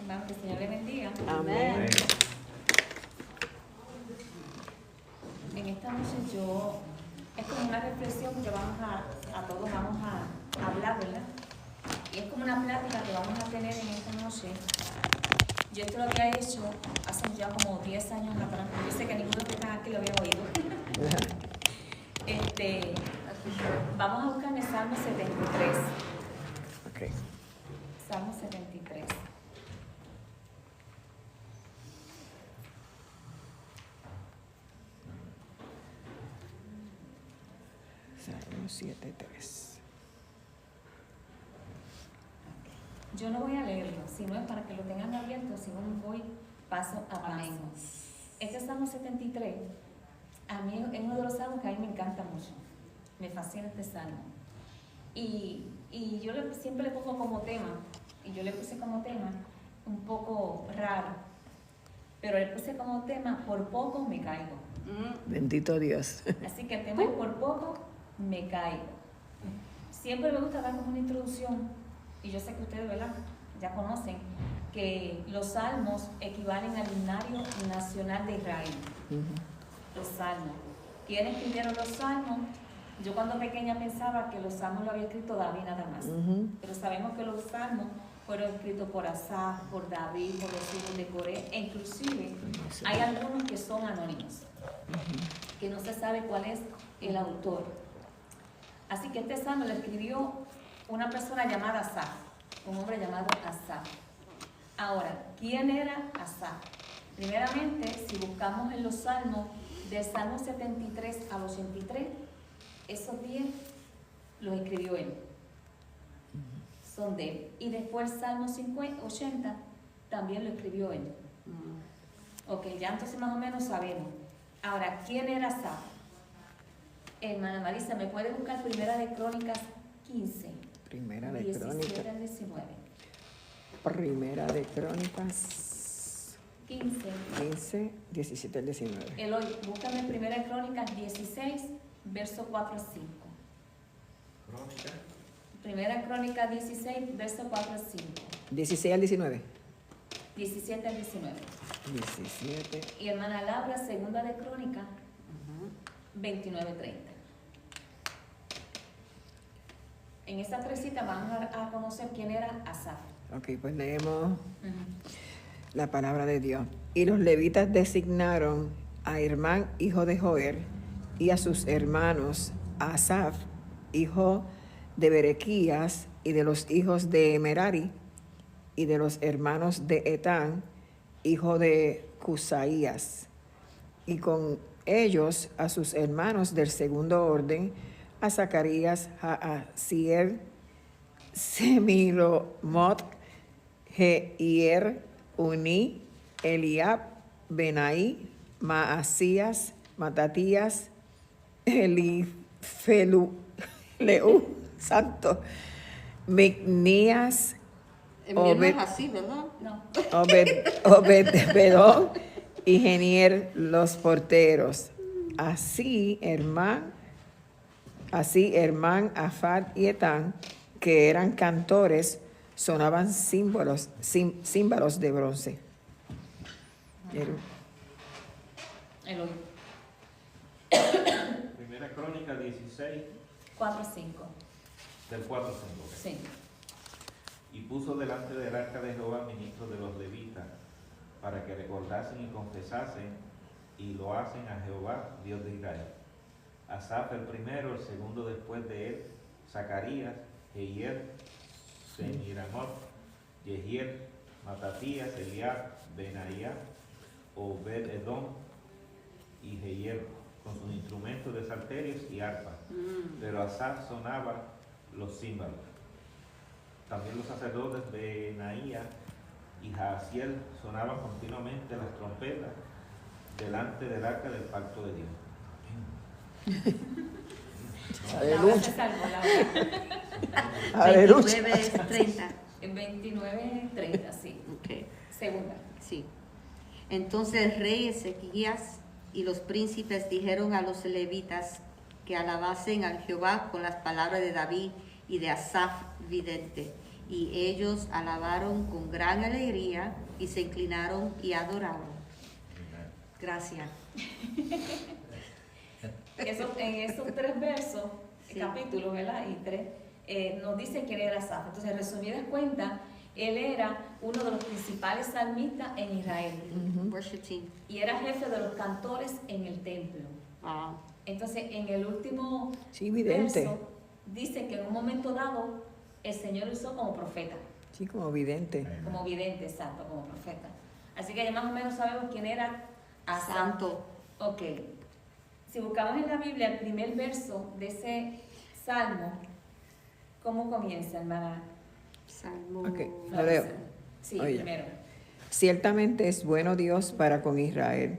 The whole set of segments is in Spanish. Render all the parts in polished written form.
Vamos, que el Señor le bendiga. Amén. En esta noche es como una reflexión que todos vamos a hablar, ¿verdad? Y es como una plática que vamos a tener en esta noche. Yo esto lo había hecho hace ya como 10 años atrás. Yo sé que ninguno que está aquí lo había oído. Vamos a buscar el Salmo 73. Okay. Salmo 73. Salmo 7:3. Yo no voy a leerlo, sino es para que lo tengan abierto, si no voy paso a paso. Este Salmo 73, a mí es uno de los salmos que a mí me encanta mucho. Me fascina este salmo. Y yo siempre le pongo como tema, y yo le puse como tema un poco raro, pero le puse como tema, por poco me caigo. Bendito Dios. Así que el tema es por poco me caigo. Siempre me gusta dar como una introducción, y yo sé que ustedes, ¿verdad?, ya conocen que los salmos equivalen al himnario nacional de Israel. Los salmos. ¿Quiénes escribieron los salmos? Yo cuando pequeña pensaba que los salmos lo había escrito David nada más. Pero sabemos que los salmos fueron escritos por Asaf, por David, por los hijos de Coré, e inclusive hay algunos que son anónimos, que no se sabe cuál es el autor. Así que este salmo lo escribió una persona llamada Asaf, un hombre llamado Asaf. Ahora, ¿quién era Asaf? Primeramente, si buscamos en los salmos, del Salmo 73 al 83, esos 10 los escribió él. Son de él. Y después el Salmo 80 también lo escribió él. Ok, ya entonces más o menos sabemos. Ahora, ¿quién era Asaf? Hermana Marisa, ¿me puede buscar Primera de Crónicas 15? Primera de 17 al 19. Primera de Crónicas 15, 17 al 19. Eloy, búscame Primera de Crónicas 16, verso 4 al 5. Crónica. Primera Crónica 16, verso 4 al 5. 16 al 19. 17 al 19. 17. Y hermana Laura, Segunda de Crónica 29-30. En esta tres citas vamos a conocer quién era Asaf. Ok, pues leemos la palabra de Dios. Y los levitas designaron a Hermán, hijo de Joel, y a sus hermanos, a Asaf, hijo de Berequías, y de los hijos de Merari, y de los hermanos de Etán, hijo de Cusaías, y con ellos a sus hermanos del segundo orden, a Zacarías, a Asiel, Semilomot, Jehiel, Uní, Eliab, Benaí, Maasías, Matatías, Elifeleu, santo, Micnías, No es así, ¿verdad? No. Obed-Bedón y Geniel, los porteros. Así Hermán, Afad y Etán, que eran cantores, sonaban címbalos de bronce. Eloy. Primera Crónica 16, 4 al 5. del 4 al 5. Sí. Y puso delante del arca de Jehová ministros de los levitas, para que recordasen y confesasen y lo hacen a Jehová, Dios de Israel. Asaf el primero, el segundo después de él, Zacarías, Jehiel, Semiramot, Jehiel, Matatías, Eliab, Benaía, Obed-Edom y Jehiel, con sus instrumentos de salterios y arpas. Pero Asaf sonaba los címbalos. También los sacerdotes Benaía y Jaasiel sonaban continuamente las trompetas delante del arca del pacto de Dios. Laura se salvó, Laura. Aleluya. 29:30. En 29-30, sí. Okay. Segunda. Sí. Entonces el rey Ezequías y los príncipes dijeron a los levitas que alabasen al Jehová con las palabras de David y de Asaf vidente, Y ellos alabaron con gran alegría y se inclinaron y adoraron. Gracias. En esos 3 versos, Sí. capítulos, ¿verdad? Y 3, nos dice quién era Asaf. Entonces, en resumidas cuentas, él era uno de los principales salmistas en Israel Worship team. y era jefe de los cantores en el templo. Wow. Entonces, en el último Sí, vidente. verso, dice que en un momento dado el Señor lo usó como profeta, Sí, como vidente. como vidente, exacto, como profeta. Así que ya más o menos sabemos quién era Asaf. Santo. Ok. Si buscamos en la Biblia el primer verso de ese salmo, ¿cómo comienza, hermana? Salmo. Ok, lo leo. Sí, Oye. primero. Ciertamente es bueno Dios para con Israel,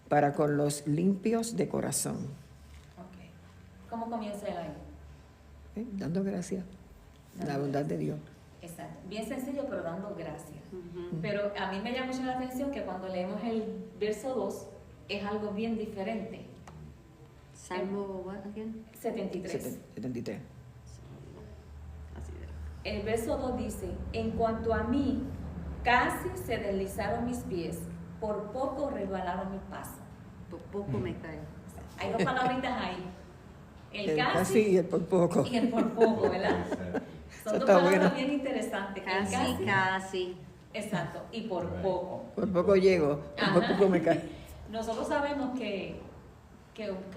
para con los limpios de corazón. Ok. ¿Cómo comienza el año? Dando gracias. La bondad de Dios. Exacto. Bien sencillo, pero dando gracias. Ujú. Pero a mí me llama mucho la atención que cuando leemos el verso 2 es algo bien diferente. Salmo, what again? 73. 73. Así de- El verso 2 dice, en cuanto a mí, casi se deslizaron mis pies, por poco resbalaron mi paso. Por poco me caigo. Hay 2 palabritas ahí. El El casi casi y el por poco. y el por poco, ¿verdad? Son Eso 2 está palabras bueno. bien interesantes. El Casi, casi. Exacto, y por poco. Por poco llego, por Ajá. poco me cae. Nosotros sabemos que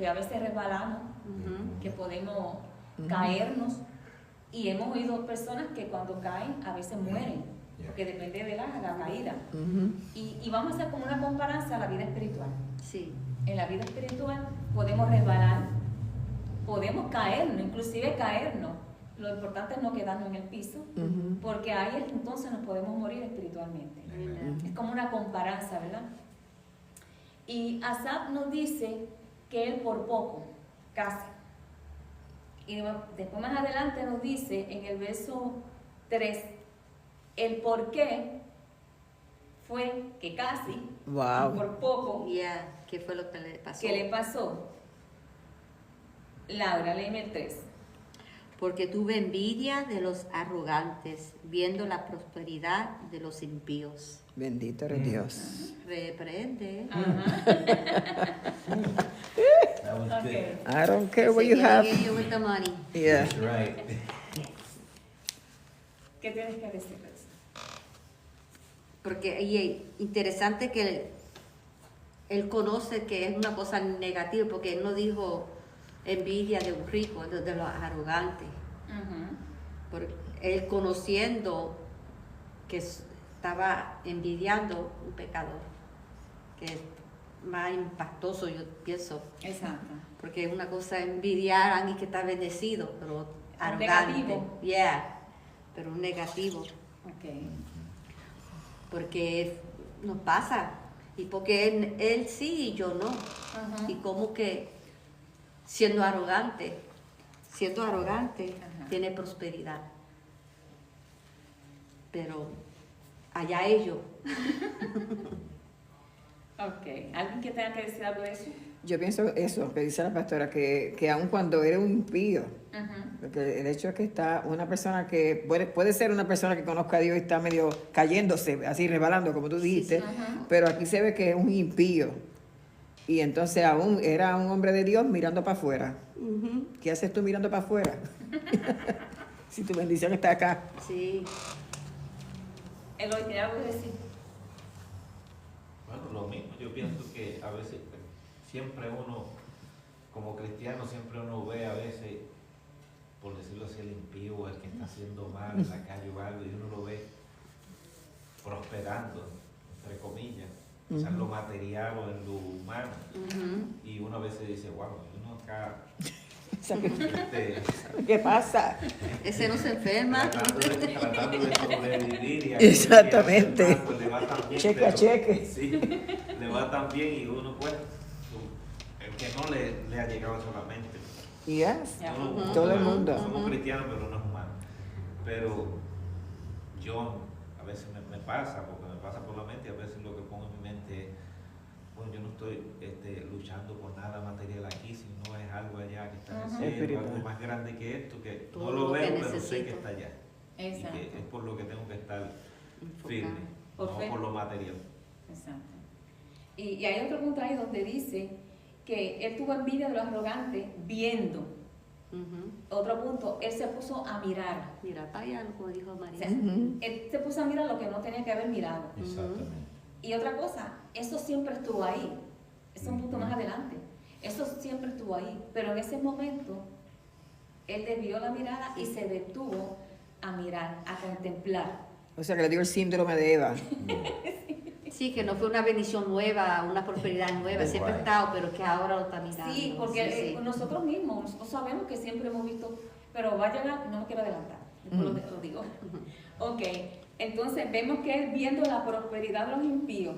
a veces resbalamos, Ujú. que podemos Ujú. caernos, y hemos oído personas que cuando caen a veces mueren, porque depende de la caída. Ujú. Y vamos a hacer como una comparancia a la vida espiritual. Sí. En la vida espiritual podemos resbalar, podemos caernos, inclusive caernos. Lo importante es no quedarnos en el piso, Ujú. porque ahí entonces nos podemos morir espiritualmente. Amen. Es como una comparanza, ¿verdad? Y Asaf nos dice que él por poco, casi. Y después más adelante nos dice en el verso 3, el por qué fue que casi, Wow. y por poco, Yeah. ¿Qué fue lo que le pasó? ¿qué le pasó? Laura, léeme el 3. Porque tuve envidia de los arrogantes, viendo la prosperidad de los impíos. Bendito eres Dios. Reprende. Ajá. That was Ok. good. I don't care what Se you quiere have. get you with the money. Yeah. That's right. ¿Qué tienes que decir de eso? Porque y interesante que él conoce que es una cosa negativa, porque él no dijo envidia de un rico, de los arrogantes. Ujú. Porque él conociendo que estaba envidiando un pecador, que es más impactoso, yo pienso, Exacto. porque una cosa es envidiar a alguien que está bendecido, pero arrogante. Negativo. Yeah, pero un negativo, Ok. porque nos pasa, y porque él sí y yo no, Ajá. y como que siendo arrogante, Ajá. tiene prosperidad. Pero allá ellos. Ok. ¿Alguien que tenga que decir algo de eso? Yo pienso eso que dice la pastora, que aun cuando eres un impío, Ujú. porque el hecho es que está una persona que puede ser una persona que conozca a Dios y está medio cayéndose, así resbalando, como tú dijiste, Ajá. pero aquí se ve que es un impío. Y entonces aún era un hombre de Dios mirando para afuera. ¿Qué haces tú mirando para afuera? Si tu bendición está acá. Sí, Eloy, ¿tiene algo que decir? Bueno, lo mismo, yo pienso que a veces siempre uno, como cristiano, siempre uno ve a veces, por decirlo así, el impío, el que está haciendo mal en la calle o algo, y uno lo ve prosperando, entre comillas, o sea, en lo material o en lo humano, y uno a veces dice, wow, uno acá, ¿Qué pasa? ese no se enferma. tratando de sobrevivir y Exactamente. aquí, pues, le va tan bien, Cheque a pero- cheque. Sí, le va tan bien y uno pues, el que no le ha llegado solamente. Yes. Ya. Uno- uno Todo el humano, mundo. Somos cristianos, pero no es humano. Pero yo a veces me pasa, porque me pasa por la mente, y a veces lo que pongo en mi mente es, bueno, yo no estoy luchando por nada material aquí, sino es algo allá que está en el Ujú. cielo, Espiritual. algo más grande que esto, que Todo no lo lo que veo, pero sé necesito. que está allá. y Exacto. que es por lo que tengo que estar Enfocado. firme, Por no fe. por lo material. Exacto. Y hay otro punto ahí donde dice que él tuvo envidia de los arrogantes viendo. Ujú. Otro punto, él se puso a mirar. Mira, para allá, como dijo O María. sea, Ujú. él se puso a mirar lo que no tenía que haber mirado. Exactamente. Y otra cosa, eso siempre estuvo ahí. Es un punto más adelante. Eso siempre estuvo ahí. Pero en ese momento, él desvió la mirada y se detuvo a mirar, a contemplar. O sea que le dio el síndrome de Eva. Sí, que no fue una bendición nueva, una prosperidad nueva, siempre ha Right. estado, pero que ahora lo está mirando. Sí, porque Sí, sí. nosotros mismos nosotros sabemos que siempre hemos visto, pero va a llegar, no me quiero adelantar, después lo digo. Ok, entonces vemos que él viendo la prosperidad de los impíos,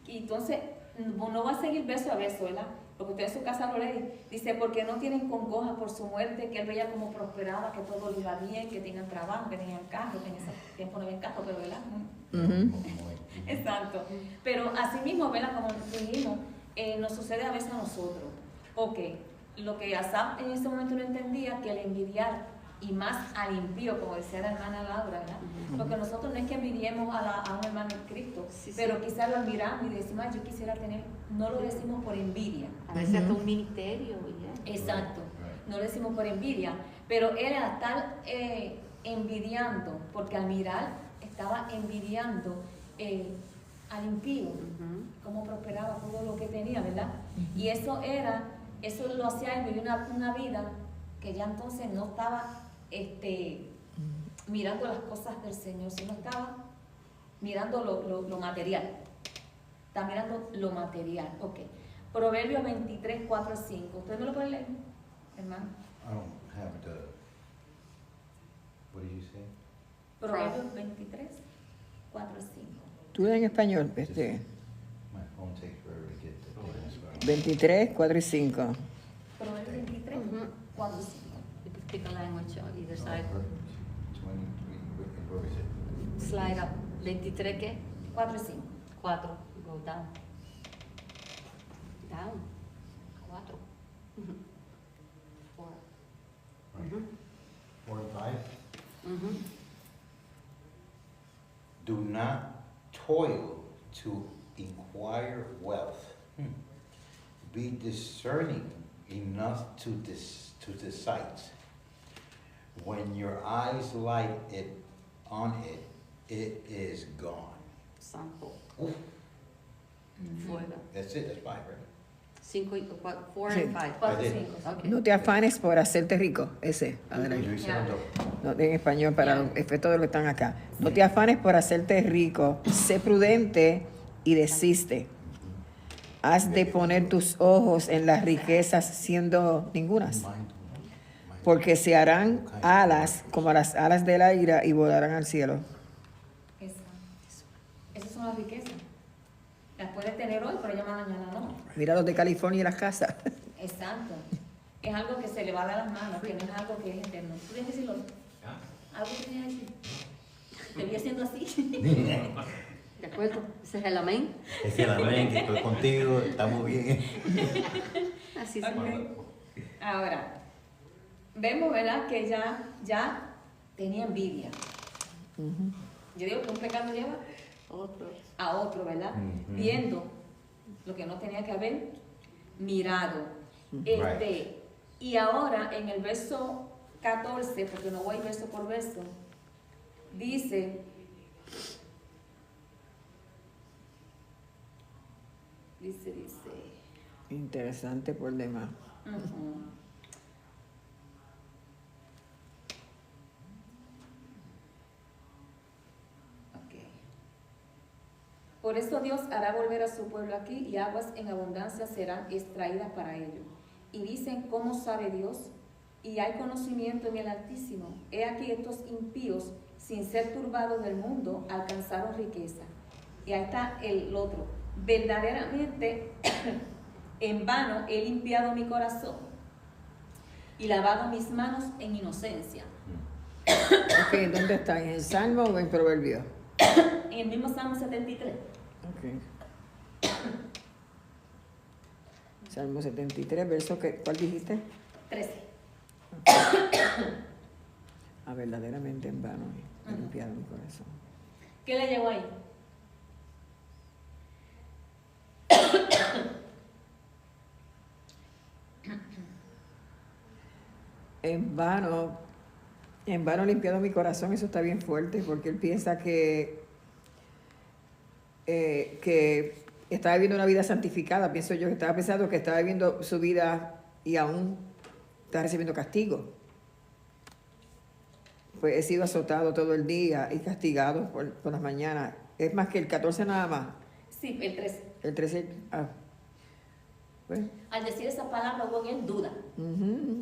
y entonces no va a seguir verso a verso, ¿verdad? Porque usted en su casa lo lee, dice, porque no tienen congoja por su muerte, que él veía como prosperaba, que todo le iba bien, que tenían trabajo, que tenían carro, que en ese tiempo no había carro, pero ¿verdad? Exacto. Pero así mismo, ¿verdad? Como dijimos, nos sucede a veces a nosotros. Ok, lo que Asaf en ese momento no entendía, que el envidiar, y más al impío, como decía la hermana Laura, ¿verdad? Porque nosotros no es que envidiemos a un hermano en Cristo, Sí, sí. pero quizás lo admiramos y decimos, "Ay, yo quisiera tener", no lo decimos por envidia. A veces hasta un ministerio. y ya. Exacto, Right. no lo decimos por envidia, pero él era tal envidiando, porque al mirar estaba envidiando al impío, Ujú. cómo prosperaba todo lo que tenía, ¿verdad? Y eso lo hacía él vivir una vida que ya entonces no estaba mirando las cosas del Señor, sino estaba mirando lo material. Está mirando lo material, ok. Proverbios 23, 4 al 5. ¿Usted me lo puede leer, hermano? I don't have the, what did you say? Proverbios 23, 4 al 5. Tú lees en español, My phone takes forever to get the thing, so. 23, 4 y 5. Proverbios 23, Ujú. 4 al 5. You can pick a language on either side. 23, where is it? Slide up. 23, ¿qué? 4 al 5. 4. Go down. Down. 4. 4. Right. 4 and 5. Ujú. Do not toil to inquire wealth. Be discerning enough to decide. When your eyes light it on it, it is gone. Sample. Oof, Fuera. that's it, that's 5, right? 5 y 4 Sí. and 5. 4 I al did. 5. Ok. No te afanes por hacerte rico. Ese. Adelante. Yo hice los dos. No, en español para Ya. los efectos de los que están acá. No te afanes por hacerte rico. Sé prudente y desiste. Has de poner tus ojos en las riquezas siendo ningunas. Porque se harán alas como las alas del aire y volarán al cielo. Esas son las riquezas. Las puedes tener hoy, pero ya mañana no. Mira los de California y las casas. Exacto. Es algo que se le va a dar las manos, que no es algo que es eterno. ¿Tú tienes que decirlo? ¿Algo que tenías que decir? Te vi haciendo así. ¿De acuerdo? Ese es el amén. Es el amén, que estoy contigo, estamos bien. Así se Ok. Ahora, vemos, ¿verdad? Que ya tenía envidia. Yo digo que un pecado lleva Otro. a otro, ¿verdad? Ujú. Viendo lo que no tenía que haber mirado. Right. Y ahora en el verso 14, porque no voy verso por verso, dice, Interesante por demás. ujú. Ok. Por eso Dios hará volver a su pueblo aquí y aguas en abundancia serán extraídas para ello. Y dicen, ¿cómo sabe Dios? Y hay conocimiento en el Altísimo. He aquí estos impíos, sin ser turbados del mundo, alcanzaron riqueza. Y ahí está el otro. Verdaderamente, en vano he limpiado mi corazón y lavado mis manos en inocencia. Ok, ¿dónde está? ¿En el Salmo o en Proverbio? En el mismo Salmo 73. Ok. Salmo 73, verso que, ¿cuál dijiste? 13. verdaderamente en vano he Ujú. limpiado mi corazón. ¿Qué le llegó ahí? En vano he limpiado mi corazón, eso está bien fuerte, porque él piensa que estaba viviendo una vida santificada, pienso yo que estaba pensando que estaba viviendo su vida y aún está recibiendo castigo. Pues he sido azotado todo el día y castigado por las mañanas. Es más que el 14 nada más. Sí, el 13. El 13, pues, Al decir esa palabra hubo en él duda.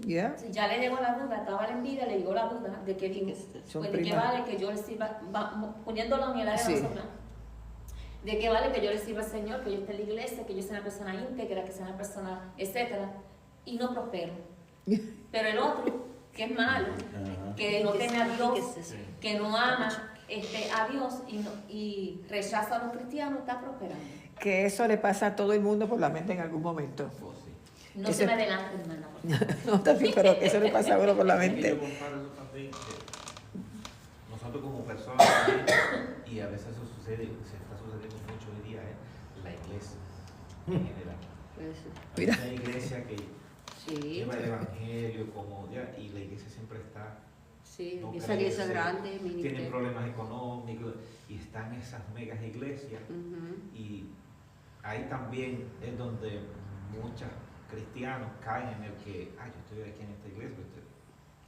ya. Si ya le llegó la duda, estaba la envidia, le llegó la duda de que digo, Son pues de qué primas. vale que yo le sirva, poniéndolo en el área Sí. de nosotros, de qué vale que yo le sirva al Señor, que yo esté en la iglesia, que yo sea una persona íntegra, que sea una persona, etcétera, y no prospero. Pero el otro, que es malo, Ajá. que no teme a Dios, ¿Qué es eso? que no ama a Dios y rechaza a los cristianos, está prosperando. Que eso le pasa a todo el mundo por la mente en algún momento. Pues sí. No Ese- se me adelante, hermana. por favor. No, también, pero que eso le pasa a uno por la Es que mente. yo comparo eso también, que nosotros como personas también, y a veces eso sucede, se está sucediendo mucho hoy día en la iglesia en general. Pues, Mira. Hay una iglesia que sí, lleva el evangelio como ya, y la iglesia siempre está, sí, no esa iglesia crece, grande, tienen ministerio. problemas económicos y están esas megas iglesias. Ujú. Y ahí también es donde muchos cristianos caen en el que, yo estoy aquí en esta iglesia,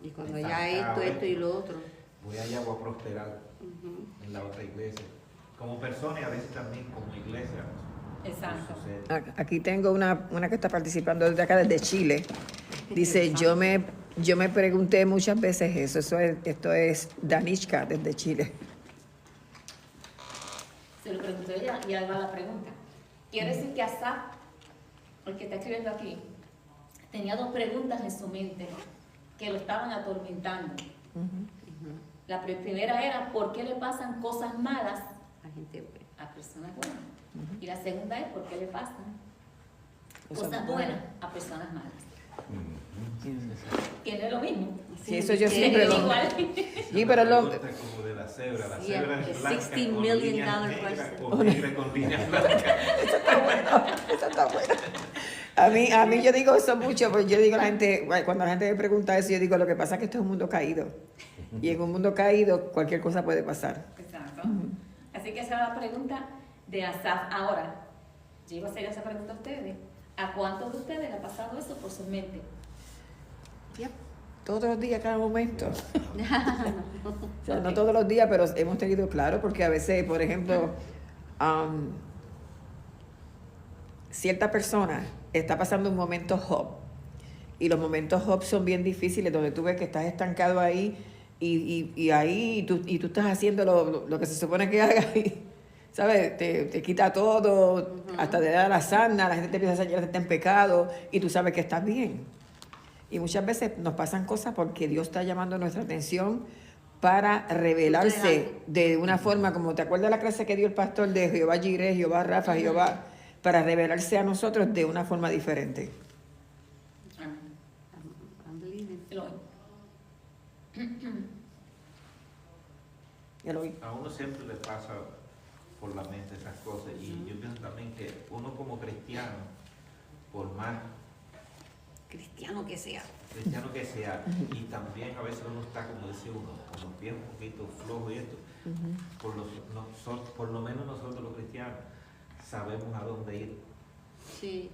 Y cuando Está ya acá, esto y lo otro. voy allá, voy a prosperar Ujú. en la otra iglesia. Como persona y a veces también como iglesia. Exacto. Eso sucede. Aquí tengo una que está participando desde acá, desde Chile. Dice, yo me pregunté muchas veces eso. Esto es Danishka desde Chile. Se lo preguntó ella y ahí va la pregunta. Quiere decir que Asaf, el que está escribiendo aquí, tenía dos preguntas en su mente que lo estaban atormentando. La primera era, ¿por qué le pasan cosas malas La gente buena. a personas buenas? Y la segunda es, ¿por qué le pasan Cosas cosas buenas a personas malas? Que no es lo mismo. Sí, eso yo Que siempre es lo... igual. Sí, pero lo... Pregunta como de la cebra. La Sí, cebra el es blanca $60 con million líneas negras question. o negra con líneas blancas. Eso está bueno. A mí yo digo eso mucho, porque yo digo a la gente, cuando la gente me pregunta eso, yo digo, lo que pasa es que esto es un mundo caído. Y en un mundo caído, cualquier cosa puede pasar. Exacto. Así que esa es la pregunta de Asaf. Ahora, yo iba a hacer esa pregunta a ustedes. ¿A cuántos de ustedes le ha pasado eso por su mente? Yep. Todos los días, cada momento. O sea, no todos los días, pero hemos tenido claro, porque a veces, por ejemplo, cierta persona está pasando un momento hop, y los momentos hop son bien difíciles, donde tú ves que estás estancado ahí, y ahí tú estás haciendo lo que se supone que hagas, y, ¿sabes? Te quita todo, hasta te da la sana, la gente te empieza a hacerte en pecado, y tú sabes que estás bien. Y muchas veces nos pasan cosas porque Dios está llamando nuestra atención para revelarse de una forma, como te acuerdas la clase que dio el pastor de Jehová Jireh, Jehová Rafa, Jehová, para revelarse a nosotros de una forma diferente. Amén. I'm believing. Eloy. Eloy. A uno siempre le pasa por la mente esas cosas. Y yo pienso también que uno como cristiano, por más Cristiano que sea. cristiano que sea, y también a veces uno está, como dice uno, con los pies un poquito flojos y esto, por lo menos nosotros los cristianos sabemos a dónde ir. Sí,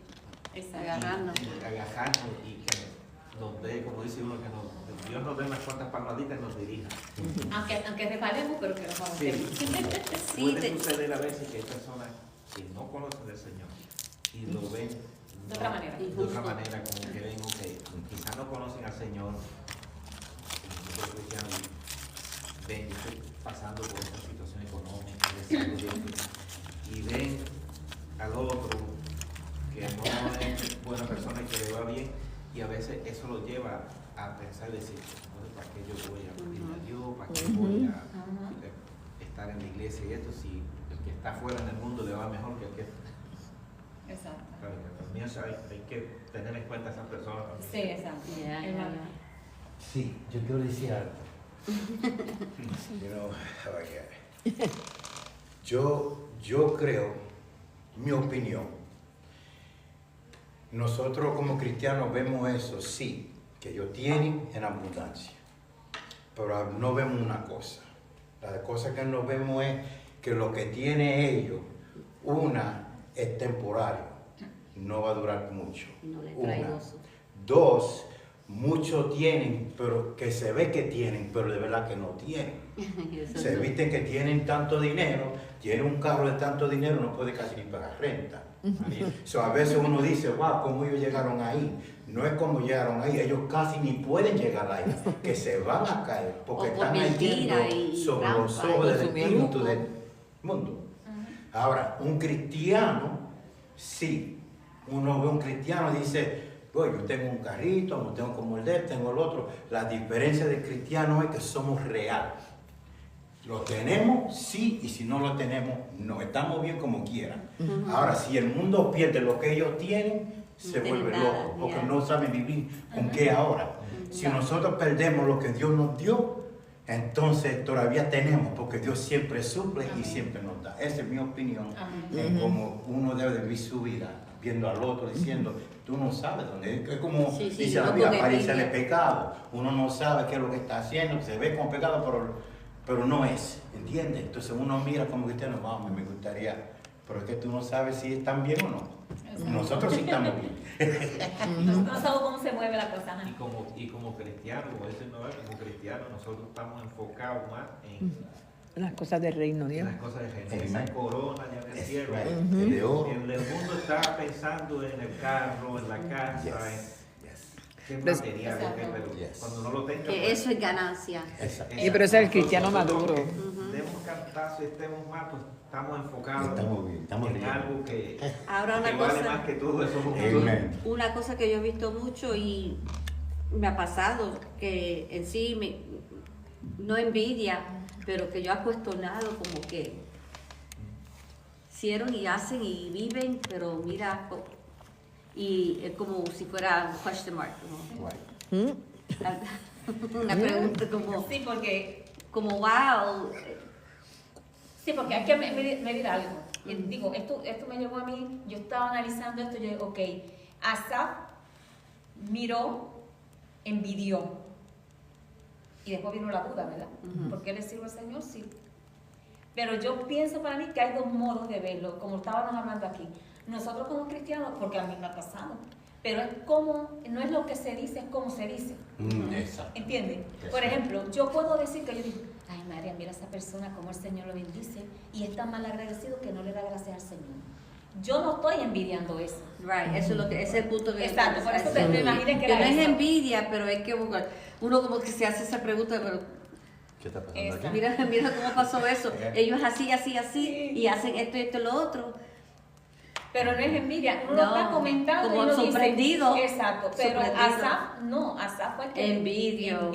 Exacto. agarrarnos. Y agajarnos y que nos dé, como dice uno, que Dios nos dé unas cuantas palmaditas y nos dirija. Aunque resbalemos, pero que nos vamos Sí. Sí, Puede suceder a veces que hay personas que no conocen del Señor y lo ven De otra manera. de otra manera, como que ven, quizás no conocen al Señor, nosotros cristianos, ven, yo estoy pasando por esta situación económica, de salud, y ven al otro que no es buena persona y que le va bien, y a veces eso lo lleva a pensar y decir, "Bueno, ¿para qué yo voy a pedirle a Dios? ¿Para qué voy a estar en la iglesia y esto? Si el que está fuera en el mundo le va mejor que el que está". Exacto. Claro, que también hay que tener en cuenta a esas personas también. Sí, exacto. Ya, ya, Hermano. ya. Sí, yo quiero decir algo. You know how I get it. Yo creo, mi opinión, nosotros como cristianos vemos eso, sí, que ellos tienen en abundancia, pero no vemos una cosa. La cosa que no vemos es que lo que tienen ellos, una, es temporario, no va a durar mucho. No le trae Una. gozo. Dos, muchos tienen, pero que se ve que tienen, pero de verdad que no tienen. Eso Se no. visten que tienen tanto dinero, tienen un carro de tanto dinero, no puede casi ni pagar renta. So, a veces uno dice, wow, ¿cómo ellos llegaron ahí? No es como llegaron ahí, ellos casi ni pueden llegar ahí, que se van a caer, porque O por están mentira cayendo y sobre los trampa, ojos y del consumismo. espíritu del mundo. Ahora, un cristiano, sí, uno ve un cristiano y dice, bueno, yo tengo un carrito, no tengo como el de él, tengo el otro. La diferencia del cristiano es que somos real. Lo tenemos, sí, y si no lo tenemos, no. Estamos bien como quieran. Ahora, si el mundo pierde lo que ellos tienen, se No tienen vuelve nada, loco, porque ya. no saben vivir con qué ahora. Si nosotros perdemos lo que Dios nos dio, entonces todavía tenemos, porque Dios siempre suple y siempre nos da. Esa es mi opinión en cómo uno debe de vivir su vida, viendo al otro, diciendo, tú no sabes dónde. Es como Sí, sí, dice la no Biblia, con aparece el envidia. pecado. Uno no sabe qué es lo que está haciendo, se ve como pecado, pero no es, ¿entiendes? Entonces uno mira como cristiano, vamos, me gustaría, pero es que tú no sabes si están bien o no. Exacto. Nosotros sí estamos bien. Nosotros no sabemos cómo se mueve la cosa. ajá. Y como cristiano, como dice el Noel, como cristiano, nosotros estamos enfocados más en Las cosas del reino, Dios. las cosas de gente. Amen. Esa corona ya en el cielo. Right. El de oro. El mundo está pensando en el carro, en la casa, Yes. Yes. en qué Pues- material, Exacto. qué, pero Yes. cuando no lo tenga, Que pues, eso es ganancia. Exacto. Sí, pero ese es el cristiano nosotros maduro. que demos cantazo y estemos mal, pues estamos enfocados Estamos bien, estamos en bien. algo que Ahora una vale cosa. más que todo eso. Amen. Una cosa que yo he visto mucho y me ha pasado, que en sí no envidia, pero que yo he cuestionado como que hicieron y hacen y viven, pero mira, y es como si fuera un question mark, como Right. una pregunta como, Sí, porque wow, Sí, porque hay que medir algo. Y digo, esto me llegó a mí, yo estaba analizando esto, yo digo, ok, Asaf miró, envidió. Y después vino la duda, ¿verdad? ¿Por qué le sirve al Señor? Sí. Pero yo pienso para mí que hay dos modos de verlo, como estábamos hablando aquí. Nosotros como cristianos, porque a mí me ha pasado, pero es como, no es lo que se dice, es como se dice. Exacto. ¿Entiendes? Exacto. Por ejemplo, yo puedo decir que yo digo, ay María, mira a esa persona como el Señor lo bendice y es tan mal agradecido que no le da gracias al Señor. Yo no estoy envidiando eso. right, eso es lo que, ese es el punto que Exacto, por eso me imaginé que que era no es eso. envidia, pero es que uno como que se hace esa pregunta, pero ¿Qué está pasando Exacto. aquí? mira cómo pasó eso. Ellos así, Sí. y hacen esto y esto y lo otro. Pero no es envidia, uno No, lo está comentando como y uno sorprendido. dice, exacto, pero Sorprendido. Asaf fue el que Envidia. O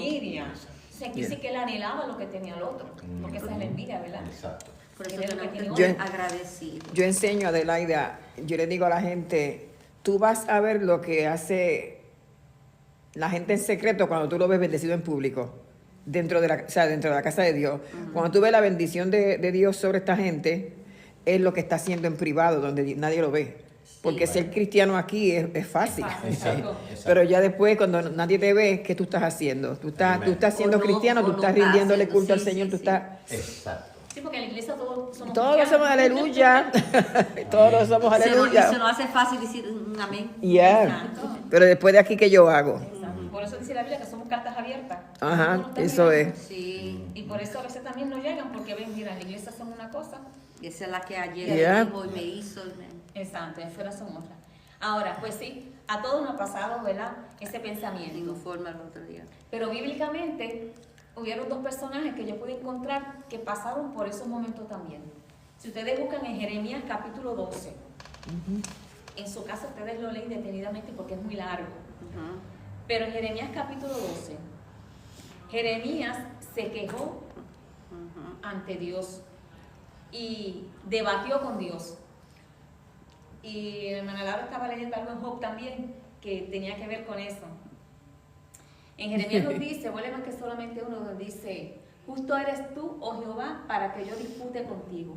sea, quiere decir que él anhelaba lo que tenía el otro, porque esa es la envidia, ¿verdad? Exacto. Por eso Mira tenemos lo que que tiene estar agradecidos. Yo enseño a Adelaida, yo le digo a la gente, tú vas a ver lo que hace la gente en secreto cuando tú lo ves bendecido en público, dentro de la casa de Dios. Cuando tú ves la bendición de Dios sobre esta gente, es lo que está haciendo en privado, donde nadie lo ve. Porque ser cristiano aquí es fácil. Fácil, Exacto. Pero ya después, cuando nadie te ve, ¿qué tú estás haciendo? Tú estás siendo O no, cristiano, tú o no estás estás rindiéndole haciendo, culto al sí, Señor, sí, tú sí. estás... Exacto. Sí, porque en la iglesia todos somos Todos cristianos. somos aleluya. Todos somos Y se aleluya. nos hace fácil decir un amén. Yeah. Exacto. Pero después de aquí, ¿qué yo hago? Exacto. Por eso dice la Biblia que somos cartas abiertas. Ajá, Uno está eso mirando. es. Sí, Y por eso a veces también no llegan, porque ven, mira, en la iglesia son una cosa, y esa es la que ayer Yeah. me dijo y me hizo. exacto, afuera son otras. Ahora, pues sí, a todos nos ha pasado, ¿verdad? Ese Me pensamiento. informa el otro día. Pero bíblicamente, hubieron dos personajes que yo pude encontrar que pasaron por esos momentos también. Si ustedes buscan en Jeremías capítulo 12, en su casa ustedes lo leen detenidamente porque es muy largo. Ujú. Pero en Jeremías capítulo 12, Jeremías se quejó ante Dios y debatió con Dios. Y hermana Laura estaba leyendo algo en Job también que tenía que ver con eso. En Jeremías nos dice, huele más que solamente uno, nos dice, justo eres tú, oh Jehová, para que yo dispute contigo.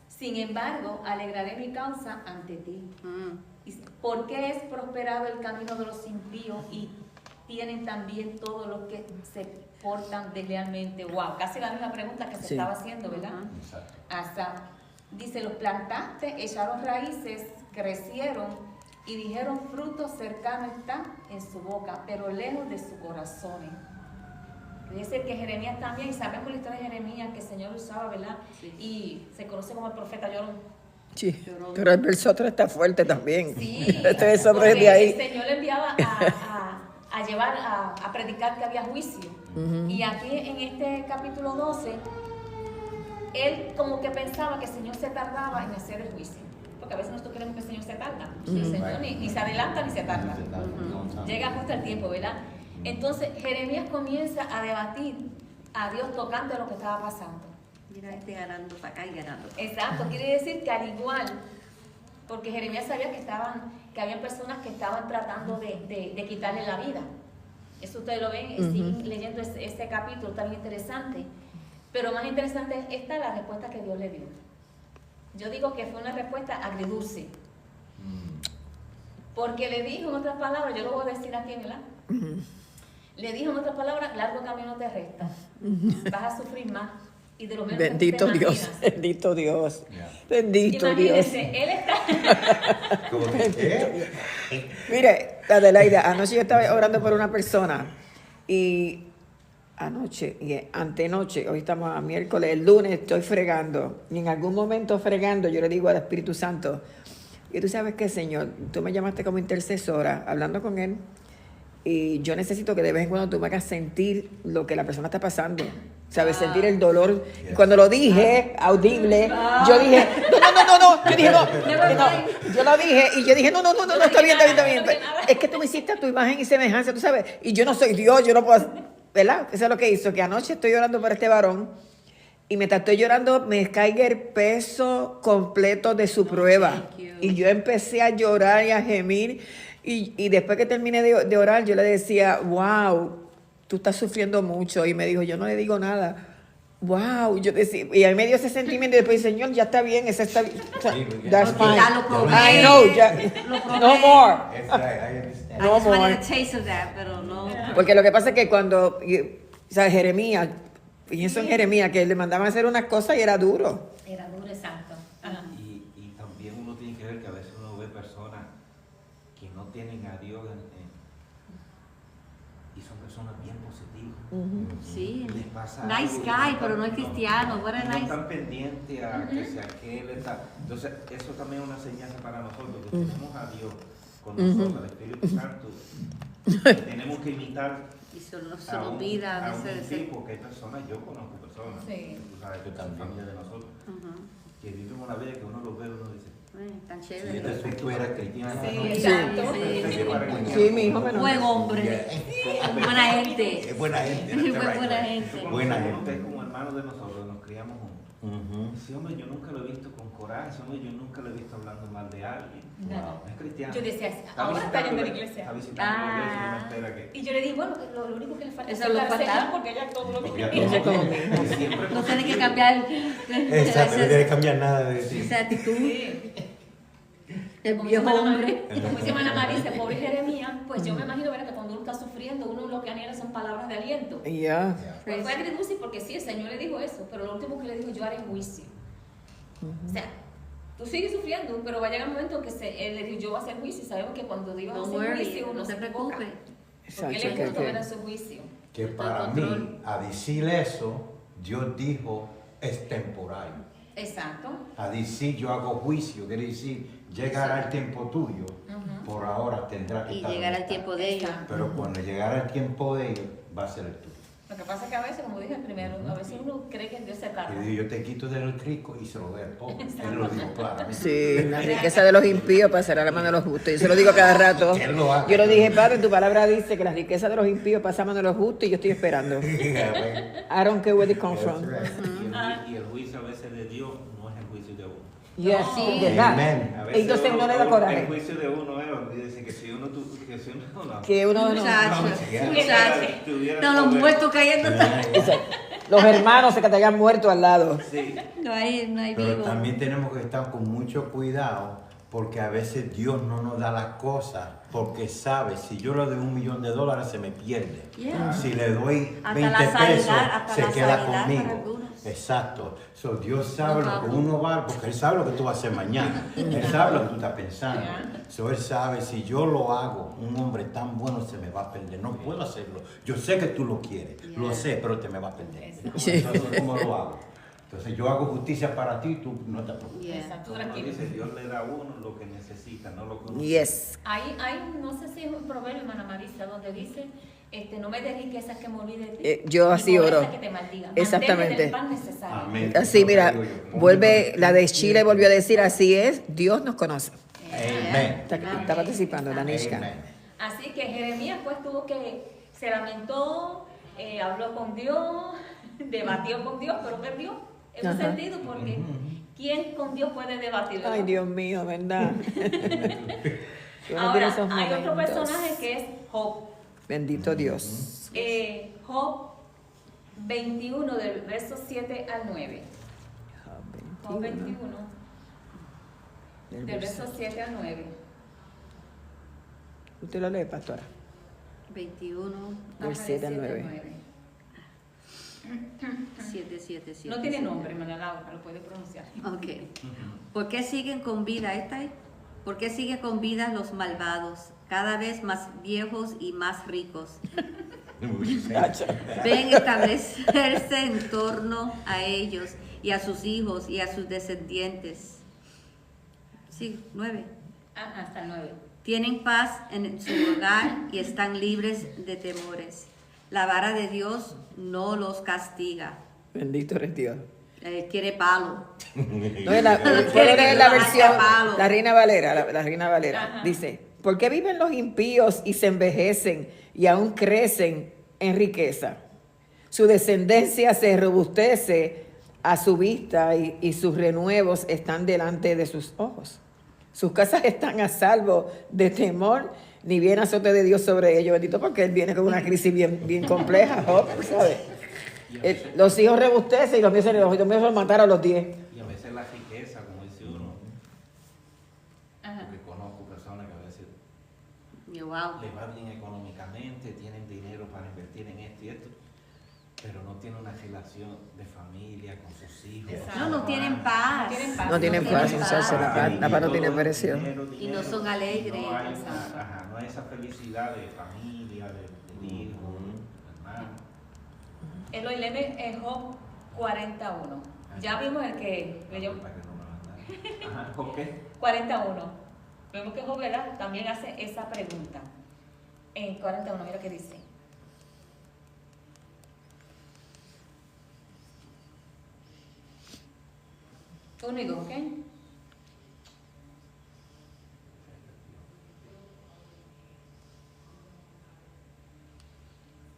Sin embargo, alegraré mi causa ante ti. Dice, ¿por qué es prosperado el camino de los impíos y tienen también todos los que se portan deslealmente? Wow, casi la misma pregunta que se Sí. estaba haciendo, ¿verdad? Exacto. Hasta, dice, los plantaste, echaron raíces, crecieron y dijeron, fruto cercano está en su boca, pero lejos de su corazón. Dice que Jeremías también, y sabemos la historia de Jeremías que el Señor usaba, ¿verdad? Sí. Y se conoce como el profeta llorón. Sí, pero el verso 3 está fuerte también. Sí, Este verso 3 porque de ahí. el Señor le enviaba a llevar, a predicar que había juicio. Y aquí en este capítulo 12, él como que pensaba que el Señor se tardaba en hacer el juicio. Porque a veces nosotros queremos que el Señor se tarda. El Señor ni se adelanta ni se tarda. Llega justo el tiempo, ¿verdad? Entonces Jeremías comienza a debatir a Dios tocante lo que estaba pasando. Mira, ganando para acá y ganando. Exacto, quiere decir que al igual, porque Jeremías sabía que había personas que estaban tratando de quitarle la vida. Eso ustedes lo ven, siguen leyendo ese capítulo, está bien interesante. Pero más interesante es esta, la respuesta que Dios le dio. Yo digo que fue una respuesta agridulce. Porque le dijo en otras palabras, yo lo voy a decir aquí, ¿verdad? Le dijo en otras palabras, largo camino te resta. Vas a sufrir más. Y de lo menos Bendito que te Dios, imaginas. bendito Dios, Ya. bendito Dios. Imagínense, él está... ¿Cómo que? Mire, Adelaida, anoche yo estaba orando por una persona y anoche y antenoche, hoy estamos a miércoles, el lunes estoy fregando y en algún momento fregando yo le digo al Espíritu Santo, y tú sabes qué, Señor, tú me llamaste como intercesora, hablando con Él, y yo necesito que de vez en cuando tú me hagas sentir lo que la persona está pasando, ¿sabes? Sentir el dolor. Y cuando lo dije, audible, yo dije, no, yo dije, no, yo lo dije, y yo dije, no, está bien. Es que tú me hiciste a tu imagen y semejanza, tú sabes, y yo no soy Dios, yo no puedo, ¿verdad? Eso es lo que hizo, que anoche estoy llorando por este varón, y mientras estoy llorando, me caiga el peso completo de su prueba. thank you. Y yo empecé a llorar y a gemir, y después que terminé de orar, yo le decía, wow, tú estás sufriendo mucho. Y me dijo, yo no le digo nada. Wow, yo decía, y ahí me dio ese sentimiento, y después, Señor, ya está bien, ese está bien. That's Porque fine. ya lo probé. I know, ya, Lo probé. no more. That's right, I understand. I No just wanted more. a taste of that, pero no. Porque lo que pasa es que cuando, o sea, Jeremías, pienso en Jeremías, que le mandaban a hacer unas cosas y era duro. Era duro, exacto. Ajá. Y también uno tiene que ver que a veces uno ve personas que no tienen a Dios y son personas bien positivas. Sí. Les pasa Nice algo y guy, no pero no es están- cristiano. What a no nice. están pendientes a que sea aquel está. Entonces, eso también es una señal para nosotros, que tenemos a Dios con nosotros, al Espíritu Santo, y tenemos que imitar Y se nos a un, olvida a de un ser. tipo que hay personas, yo conozco personas, Sí. tú sabes, que son familia de nosotros, que viven una vida que uno los ve y uno dice, Tan Si chévere. este tú eras cristiano. Sí, ¿no? exacto. Sí, mi hijo menor. Buen hombre. Buena gente. Es buena gente. Fue that's right. buena gente. Buena usted gente. como hermano de nosotros, nos criamos juntos. Sí, hombre, yo nunca lo he visto con coraje, hombre, yo nunca lo he visto hablando mal de alguien. No. Es cristiano. Yo decía, Está ahora está yendo a la visitando iglesia. Está visitando la iglesia y Ah. uno espera que... Y yo le dije, bueno, lo único que le falta Eso es lo aceptar falta. señal, porque ya todo lo Porque ya que todo- como mi y siempre No tiene que cambiar Exacto, no tiene que cambiar nada de ti. esa actitud. Sí. El Como viejo dice Ana hombre. María- Como dice Ana María, dice, pobre Jeremías, pues yo me imagino ¿verdad? Que cuando uno está sufriendo, uno lo que anhela son palabras de aliento. Ya. Pues fue agridulce porque sí, el Señor le dijo eso, pero lo último que le dijo, yo haré juicio. O sea, tú sigues sufriendo, pero va a llegar un momento que él le dijo, yo voy a hacer juicio. Y sabemos que cuando Dios No hace worry, juicio, uno no se te equivoca. preocupes. Porque Exacto, él es que- justo que- ver a su juicio. Que Está para en mí, control. a decir eso, Dios dijo, es temporal. Exacto. A decir, yo hago juicio, quiere decir, llegará el tiempo tuyo, por ahora tendrá que Y estar llegará el donde tiempo está. de ellos. Exacto. Pero cuando llegará el tiempo de ellos, va a ser el tuyo. Lo que pasa es que a veces, como dije primero, a veces uno cree que Dios se tarda. Y digo, yo te quito del rico y se lo doy al pobre. Él lo dijo claramente. Sí, la riqueza de los impíos pasará a la mano de los justos. Yo se lo digo cada rato. Que él lo haga. Yo lo dije, Padre, tu palabra dice que la riqueza de los impíos pasa a mano de los justos y yo estoy esperando. I don't care where they come from. That's right. Y el juicio a veces de Dios no es el juicio de uno. Yes, Sí. ¿verdad? Amén. A veces Entonces uno le da el coraje. juicio de uno es donde dicen que si uno no. Que uno no. Muchacho, no, muchacho. tuviera Todos los poder. muertos cayendo. Exacto. Los hermanos se que te hayan muerto al lado. Sí. No hay Pero vivo. también tenemos que estar con mucho cuidado porque a veces Dios no nos da las cosas porque sabe, si yo le doy $1,000,000 se me pierde. Yeah. Si le doy Hasta 20 la sanidad, pesos hasta se la queda sanidad para conmigo. algunos. Exacto. So, Dios sabe No, lo que papu. uno va, porque Él sabe lo que tú vas a hacer mañana. Él sabe lo que tú estás pensando. So, Él sabe, si yo lo hago, un hombre tan bueno se me va a perder. No puedo hacerlo. Yo sé que tú lo quieres, lo Yeah. sé, pero te me va a perder. Sí. Entonces, ¿cómo lo hago? Entonces, yo hago justicia para ti, tú no te preocupes. Yeah. Exacto, Como tranquilo. dice, Dios le da a uno lo que necesita, no lo que uno Yes. Hay, no sé si es un proverbio, hermana Marisa, donde dice, no me des riquezas que me olvide de ti. Yo ni así pobreza oro. que te maldiga. Exactamente. Mantente del pan necesario. Amén. Así, mira, Lo que digo yo. vuelve, la de Chile volvió a decir, así es, Dios nos conoce. Amén. Está participando, Danishka. Amén. Así que Jeremías pues se lamentó, habló con Dios, debatió con Dios, pero perdió en un Ajá. sentido porque ¿quién con Dios puede debatir? Ay, Dios mío, ¿verdad? Que uno tiene Ahora, esos hay otro momentos. personaje que es Job. Bendito Dios. Job 21 del verso 7 al 9. Job 21 del verso 7 al 9. Usted lo lee, pastora. 21, Del Ajá, 7 al 7 9. 7. No tiene nombre, hermana Laura, lo puede pronunciar. Ok. ¿Por qué siguen con vida esta? ¿Por qué siguen con vida los malvados, cada vez más viejos y más ricos? Ven establecerse en torno a ellos y a sus hijos y a sus descendientes. Sí, 9. Hasta el 9. Tienen paz en su hogar y están libres de temores. La vara de Dios no los castiga. Bendito eres Dios. Quiere palo. No, puedo quiere leer que la lo versión, haga palo. la Reina Valera, la Reina Valera. Ajá. Dice, ¿por qué viven los impíos y se envejecen y aún crecen en riqueza? Su descendencia se robustece a su vista y sus renuevos están delante de sus ojos. Sus casas están a salvo de temor, ni viene azote de Dios sobre ellos. Bendito, porque él viene con una crisis bien compleja, Job, ¿sabes? Los hijos rebustecen y los míos se los mataron a los 10. Y a veces la riqueza, como dice uno, Ajá. porque conozco personas que a veces Wow. les va bien económicamente, tienen dinero para invertir en esto y esto, pero no tienen una relación de familia con sus hijos. Exacto. No tienen paz. No tienen paz, muchachos, la paz no tiene Todo precio. dinero, Y no son alegres. No hay, Exacto. no hay esa felicidad de familia, de hijo, hermano. Eloy, léeme Job 41. Ya vimos el que leyó Para que no me mandaran. Ajá, ¿por qué? 41. Vemos que Job, ¿verdad? También hace esa pregunta. En 41, mira qué dice. Uno y 2, ¿ok?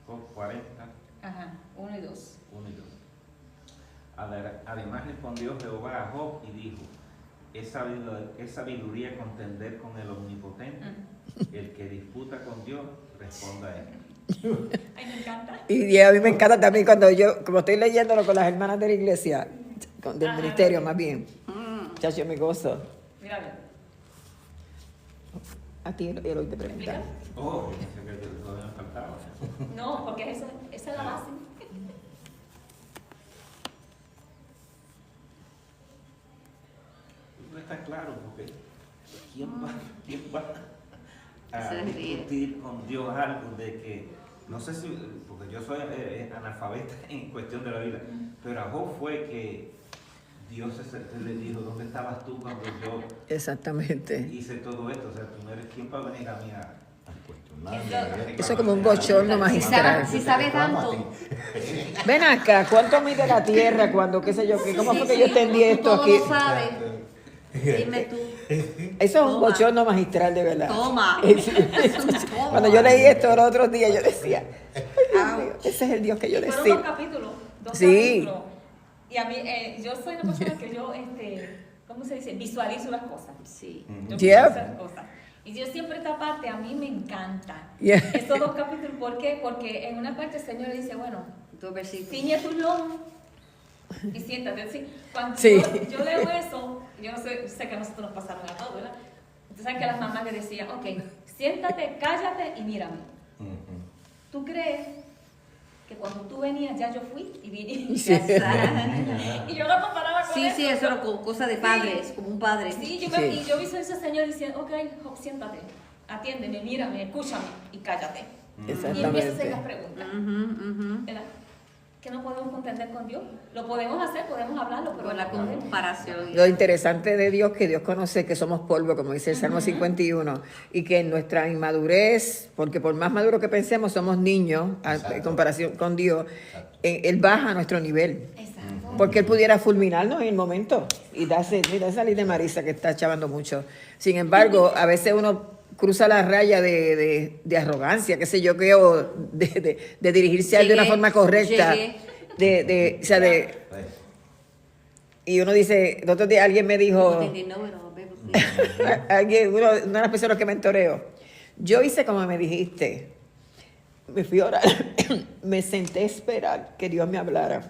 Job 40, Ajá, 1 y 2. 1 y 2. Además respondió Jehová a Job y dijo, es sabiduría contender con el omnipotente. El que disputa con Dios, responda a él. Ay, me encanta. Y a mí me encanta también cuando yo, como estoy leyéndolo con las hermanas de la iglesia, del Ajá. ministerio más bien, chacho, me gozo. Míralo. A ti, Eloy, te pregunta. ¿Explica? Oh, yo pensé que todavía me faltaba. No, porque esa es la base. No está claro, porque ¿quién va a Se ríe. discutir con Dios algo de que, no sé si, porque yo soy analfabeta en cuestión de la vida, pero a Job fue que Dios le dijo, ¿dónde estabas tú cuando yo Exactamente. hice todo esto? O sea, tú no eres quien para venir a mí a cuestionarme. Eso es como un bochorno magistral. Si sabe tanto. Ven acá, ¿cuánto mide la tierra cuando, qué sé yo, qué? ¿Cómo fue que yo entendí tú esto todo aquí? lo sabes. Dime tú. Eso es un Toma. bochorno magistral, de verdad. Toma. Cuando yo leí esto los otros días, yo decía, ay, Dios Ouch. mío, ese es el Dios que yo Fueron decía. 2 capítulos. 2 Sí. capítulos. Y a mí, yo soy una persona que yo, ¿cómo se dice? Visualizo las cosas. Sí. Yo Yep. visualizo las cosas. Y yo siempre esta parte a mí me encanta. Yeah. Estos 2 capítulos, ¿por qué? Porque en una parte el Señor le dice, bueno, 2 versículos. ciñe tus lomos y siéntate. ¿Sí? Cuando Sí. yo leo eso, yo no sé que a nosotros nos pasaron a todos, ¿verdad? Entonces, ¿sabes que las mamás le decían, ok, siéntate, cállate y mírame? ¿Tú crees que cuando tú venías ya yo fui y vine? Sí. Y yo lo comparaba con Sí, eso. sí, eso era cosa de padres, como un padre. Sí, Sí. y yo visualizo al Señor diciendo, ok, Job, siéntate, atiéndeme, mírame, escúchame y cállate. Y empieza a hacer las preguntas. ¿Verdad? Que no podemos contender con Dios. Lo podemos hacer, podemos hablarlo, pero Con la no podemos. comparación. Lo interesante de Dios que Dios conoce que somos polvo, como dice el Salmo 51, y que en nuestra inmadurez, porque por más maduro que pensemos, somos niños en comparación con Dios, Él baja a nuestro nivel. Exacto. Porque Él pudiera fulminarnos en el momento y darse, mira, esa ley de Marisa que está chavando mucho. Sin embargo, a veces uno cruza la raya de arrogancia, qué sé yo, qué, o de dirigirse a él de una Llegué, forma correcta. llegué. O sea, y uno dice, el otro día alguien me dijo, una de las personas que mentoreo, yo hice como me dijiste, me fui a orar, me senté a esperar que Dios me hablara.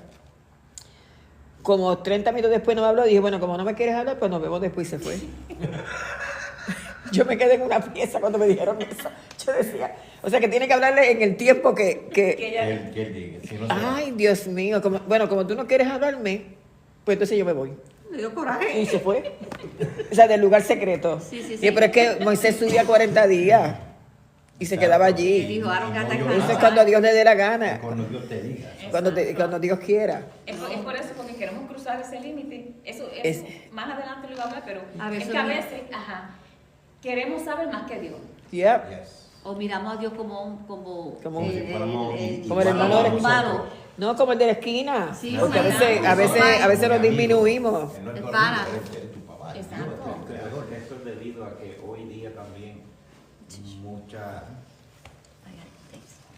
Como 30 minutos después no me habló, dije, bueno, como no me quieres hablar, pues nos vemos después y se fue. Yo me quedé en una pieza cuando me dijeron eso. Yo decía, o sea que tiene que hablarle en el tiempo que Que él diga, si no se va. ay, Dios mío, como tú no quieres hablarme, pues entonces yo me voy. Me dio coraje. Y se fue. O sea, del lugar secreto. Sí, sí, Y sí. pero es que Moisés subía 40 días y se quedaba Y allí. dijo, Aaron, No, que yo te Eso es nada. cuando a Dios le dé la gana. Cuando Dios te diga. Cuando Dios quiera. Es por eso, porque queremos cruzar ese límite. Eso Es- más adelante lo iba a hablar, pero A veces es que a no. veces, queremos saber más que Dios. Yep. Yes. O miramos a Dios como Como si fuéramos Como el hermano igual a de- humano. No como el de la esquina. Sí, Porque a sí. veces nos disminuimos. Que no es El tu pana. amigo, él es tu papá, Dios, Exacto. el creador. Eso es debido a que hoy día también muchas,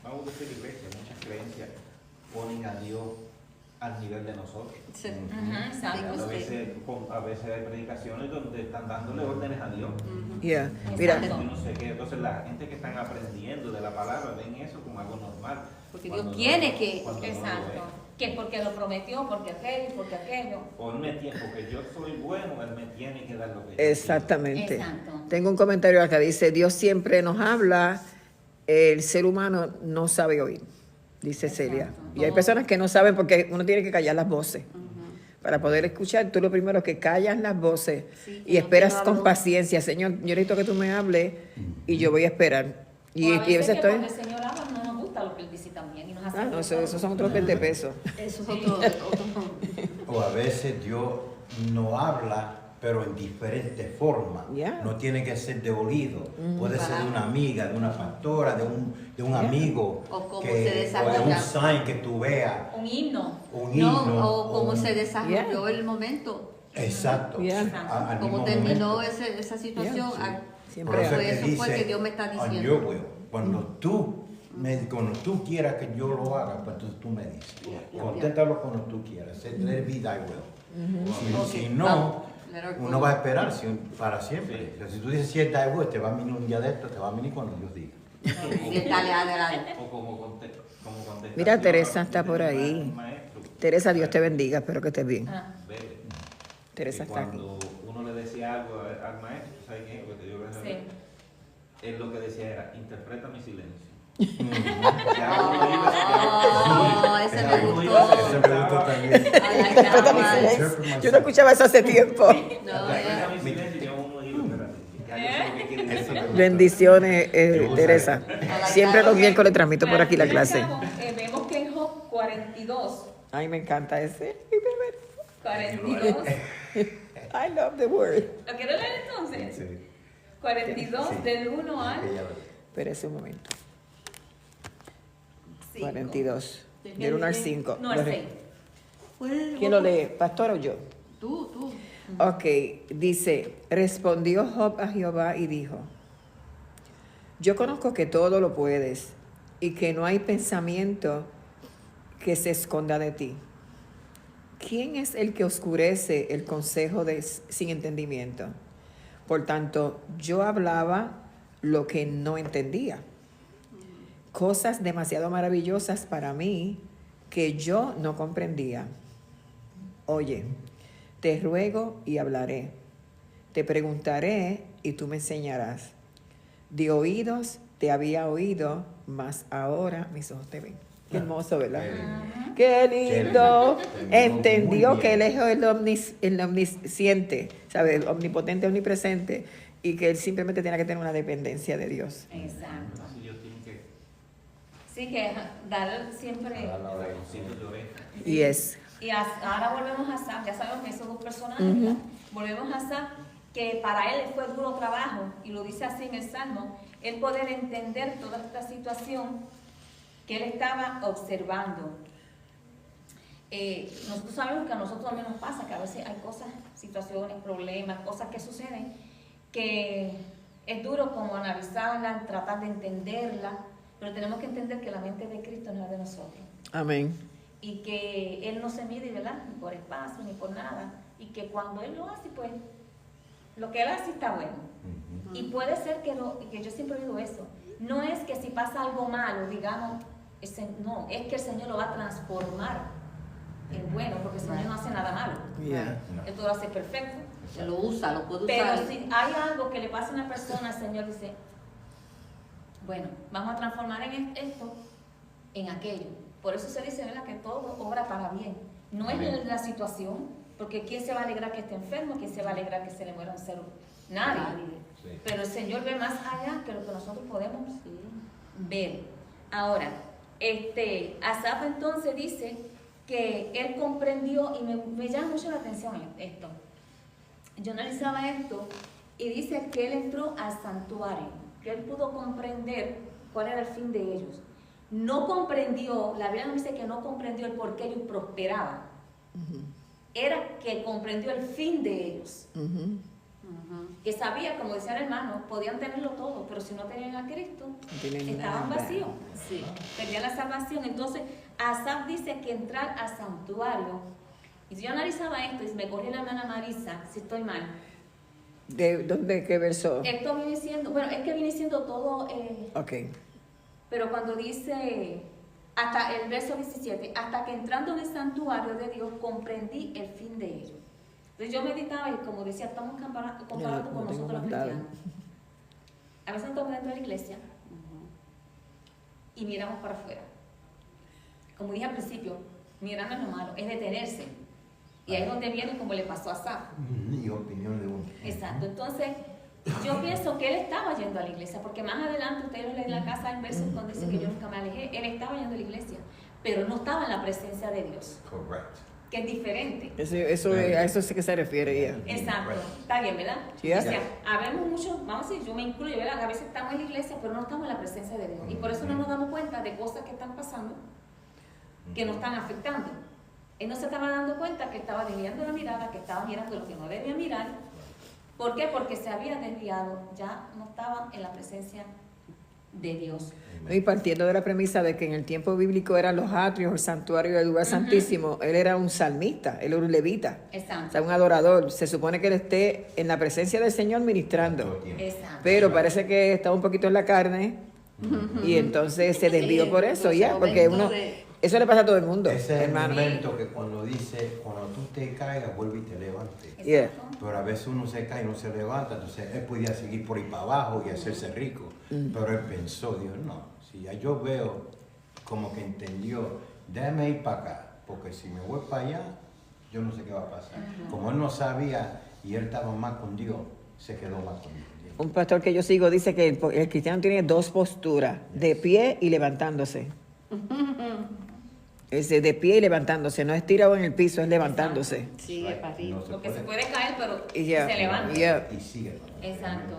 vamos a decir iglesias, muchas creencias ponen a Dios al nivel de nosotros. Sí. Exacto. A veces hay predicaciones donde están dándole órdenes a Dios. Yeah. Mira, Exacto. Yo no sé qué. Entonces la gente que están aprendiendo de la palabra ven eso como algo normal. Porque Cuando Dios tiene no- que- cuando no lo Exacto. es. Que porque lo prometió, porque aquello, porque aquello. O él me tiene, porque yo soy bueno, él me tiene que dar lo que yo exactamente. Exacto. Tengo un comentario acá, dice, Dios siempre nos habla, el ser humano no sabe oír, dice Exacto. Celia. Y hay personas que no saben porque uno tiene que callar las voces. Para poder escuchar, tú lo primero es que callas las voces Sí, y que esperas no te con hablo. paciencia. Señor, yo necesito que tú me hables y yo voy a esperar. Y O a veces que estoy... cuando el Señor habla no nos gusta lo que él dice también. Y nos hace No, esos son otros 20 pesos. Eso es otro. O a veces Dios no habla, pero en diferentes formas. Yeah. No tiene que ser de oído. Puede ser de Para- una amiga, de una pastora, de un Yeah. amigo. O cómo se o de desarrolla. un sign que tú veas. un himno. Un himno. No, o cómo un- se desarrolló Yeah. el momento. Exacto. Yeah. Al Cómo mismo terminó momento. esa situación. Yeah, sí. Ah, Siempre Por eso hay. es eso que fue que dice, Dios me está "On diciendo". your will". Cuando tú quieras que yo lo haga, pues entonces tú me dices. Yeah. Conténtalo cuando tú quieras. Let it be thy will. Ok, Si no, vamos. Let her go. uno va a esperar para siempre. O sea, si tú dices si es thy will, te va a venir un día de esto, te va a venir cuando Dios diga. Y dale adelante. O como contestación Mira, Teresa a- está por ahí. maestro. Teresa, Dios te bendiga, espero que estés bien. Ah, Ve, Teresa que está aquí. cuando uno le decía algo al maestro, ¿sabes qué? Porque yo sí. él lo que decía era, interpreta mi silencio. Oh, ese me Ese gustó. me gustó también. Ay, ay, Interpreta mi ay. silencio. Yo no escuchaba eso hace tiempo. No, Interpreta mi silencio y yo uno digo, espérate, ya yo sé lo que quiere decir. Bendiciones, Teresa. Siempre los miércoles transmito por aquí la Bueno, clase. chavos, vemos que en Job 42, Ay, me encanta ese. 42. I love the word. ¿Lo quiero leer entonces? Sí. 42 Sí. del 1 al Ok, ya lo- Espérese un momento. 5. 42. Del 1 al 5. No, al 6. ¿Quién lo lee? ¿Pastor o yo? Tú. Ok, dice, respondió Job a Jehová y dijo, yo conozco que todo lo puedes y que no hay pensamiento que se esconda de ti. ¿quién es el que oscurece el consejo sin entendimiento? Por tanto, yo hablaba lo que no entendía. Cosas demasiado maravillosas para mí que yo no comprendía. Oye, te ruego y hablaré. Te preguntaré y tú me enseñarás. De oídos te había oído, mas ahora mis ojos te ven. Qué hermoso, ¿verdad? Qué lindo. Entendió que Él es el omnisciente, ¿sabe? El omnipotente, omnipresente, y que Él simplemente tiene que tener una dependencia de Dios. Exacto. Así yo tengo que Sí, que dar siempre... dar la orejoncito de oreja. Y es. Y ahora volvemos a Asaf, ya sabemos que esos dos personajes, ¿verdad? Volvemos a Asaf, que para él fue duro trabajo, y lo dice así en el Salmo, él poder entender toda esta situación que él estaba observando. Nosotros sabemos que a nosotros también nos pasa, que a veces hay cosas, situaciones, problemas, cosas que suceden, que es duro como analizarla, tratar de entenderla, pero tenemos que entender que la mente de Cristo no es de nosotros. Amén. Y que Él no se mide, ¿verdad? Ni por espacio, ni por nada. Y que cuando Él lo hace, pues, lo que Él hace está bueno. Y puede ser que yo siempre digo eso, no es que si pasa algo malo, digamos, no, es que el Señor lo va a transformar en bueno, porque el Señor no hace nada malo. Yeah. Él todo lo hace perfecto. Se lo usa, lo puede Pero usar. si hay algo que le pasa a una persona, el Señor dice, bueno, vamos a transformar esto en aquello. Por eso se dice, ¿verdad?, que todo obra para bien. No es la situación, porque ¿quién se va a alegrar que esté enfermo? ¿Quién se va a alegrar que se le muera un ser? Nadie. Sí. Pero el Señor ve más allá que lo que nosotros podemos ver. Ahora, Asaf entonces dice que él comprendió, y me llama mucho la atención esto. Yo analizaba esto y dice que él entró al santuario, que él pudo comprender cuál era el fin de ellos. No comprendió, la Biblia nos dice que no comprendió el por qué ellos prosperaban. Era que comprendió el fin de ellos. Que sabía, como decía el hermano, podían tenerlo todo, pero si no tenían a Cristo, estaban vacíos. Sí, perdían la salvación. Entonces, Asaf dice que entrar al santuario, y si yo analizaba esto, y me corrió la hermana Marisa, si estoy mal. ¿De dónde, qué verso? Esto viene siendo, bueno, es que viene siendo todo, Ok. pero cuando dice, hasta el verso 17, hasta que entrando en el santuario de Dios, comprendí el fin de ellos. Entonces yo meditaba y como decía, estamos comparando con nosotros los cristianos. A veces estamos dentro de la iglesia y miramos para afuera. Como dije al principio, mirar no es lo malo, es detenerse. Y ahí es donde viene como le pasó a Asaf. Y opinión de uno. Exacto. Entonces, yo pienso que él estaba yendo a la iglesia, porque más adelante ustedes lo leen en la casa, hay versos donde dice que yo nunca me alejé. Él estaba yendo a la iglesia, pero no estaba en la presencia de Dios, Correcto. que es diferente. A eso sí que se refiere ella. Exacto, está bien, ¿verdad? Yeah. O sea, habemos mucho, vamos a decir, yo me incluyo, ¿verdad? A veces estamos en la iglesia, pero no estamos en la presencia de Dios. Y por eso no nos damos cuenta de cosas que están pasando, que nos están afectando. Él no se estaba dando cuenta que estaba desviando la mirada, que estaba mirando lo que no debía mirar. ¿Por qué? Porque se había desviado, ya no estaba en la presencia de Dios. Y partiendo de la premisa de que en el tiempo bíblico eran los atrios, el santuario y el lugar santísimo, él era un salmista, él era un levita, o Exacto. sea, un adorador. Se supone que él esté en la presencia del Señor ministrando, Exacto. pero parece que estaba un poquito en la carne y entonces se desvió por eso, ya, porque uno... Eso le pasa a todo el mundo, Ese es el hermano. momento que cuando dice, cuando tú te caigas, vuelve y te levantes. Yeah. Exacto. Pero a veces uno se cae y no se levanta, entonces él podía seguir por ahí para abajo y hacerse rico. Pero él pensó, Dios, no, si ya yo veo como que entendió, déjame ir para acá, porque si me voy para allá, yo no sé qué va a pasar. Como él no sabía y él estaba más con Dios, se quedó más con Dios. Un pastor que yo sigo dice que el cristiano tiene dos posturas, de pie y levantándose. Es de pie y levantándose, no es tirado en el piso, es levantándose. Sigue para arriba. No se Porque se puede. puede caer, pero Y ya, se levanta. ya. Y sigue. Exacto.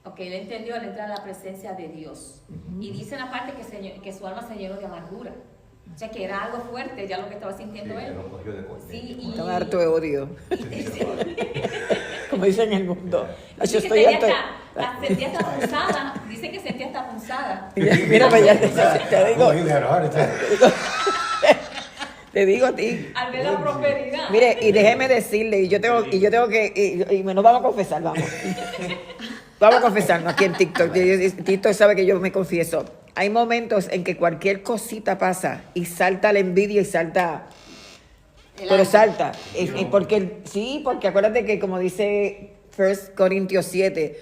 Ok, él entendió al entrar a la presencia de Dios. Y dice en la parte que su alma se llenó de amargura. O sea, que era algo fuerte ya lo que estaba sintiendo Sí, él. que lo cogió de golpe. Sí, y- Estaba harto de odio, como dicen en el mundo. Yo Dice que estoy tenía harto. sentía hasta punzada. Dice que sentía hasta punzada. Mira, pues ya te digo, Uy, pero ahora está- te digo a ti. Al ver la prosperidad. Mire, y déjeme decirle, y yo tengo que, y nos vamos a confesar, vamos. Vamos a confesarnos aquí en TikTok. TikTok sabe que yo me confieso. Hay momentos en que cualquier cosita pasa y salta la envidia y salta. El Pero alma. salta. Porque acuérdate que como dice 1 Corintios 7,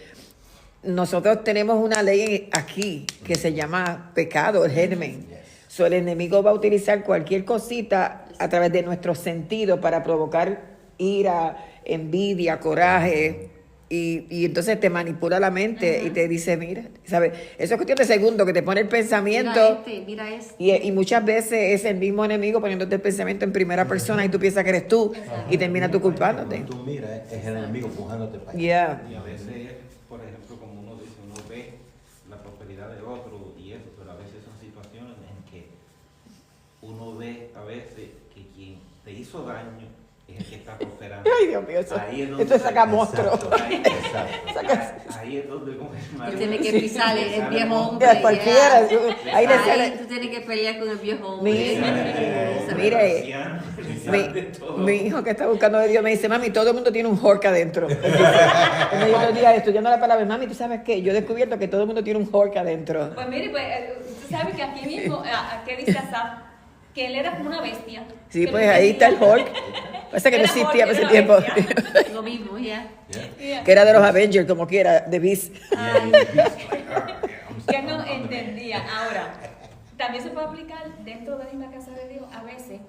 nosotros tenemos una ley aquí que se llama pecado, el germen. So, el enemigo va a utilizar cualquier cosita a través de nuestros sentidos para provocar ira, envidia, coraje. Y entonces te manipula la mente y te dice, mira, ¿sabes? Eso es cuestión de segundos, que te pone el pensamiento. Mira este. Y muchas veces es el mismo enemigo poniéndote el pensamiento en primera persona y tú piensas que eres tú y terminas tú culpándote. Cuando tú miras, es el enemigo empujándote para allá. Yeah. Y a veces, por ejemplo, como uno dice, uno ve la prosperidad de otro y eso, pero a veces son situaciones en que uno ve a veces que quien te hizo daño es el que está prosperando. Ay, Dios mío, eso, Ahí es donde esto saca monstruos. Ahí es donde como hermano, Tú tienes que pisar el viejo hombre. Ya, cualquiera. Ahí le Ahí sale. tú tienes que pelear con el viejo hombre. Mire, mi hijo que está buscando de Dios me dice, mami, todo el mundo tiene un hork adentro. Y me dijo otro día estudiando la palabra, mami, ¿tú sabes qué? Yo he descubierto que todo el mundo tiene un hork adentro. Pues mire, pues, tú sabes que aquí mismo, ¿qué dice Asaf? Que él era como una bestia. Sí, que pues no ahí está el entendía. hork. Pasa que no Era existía Hulk, en ese era tiempo. bestia. Lo mismo, ya. Yeah. Que era de los Avengers, como quiera, de Beast. Que no entendía. Ahora, también se puede aplicar dentro de la misma casa de Dios. A veces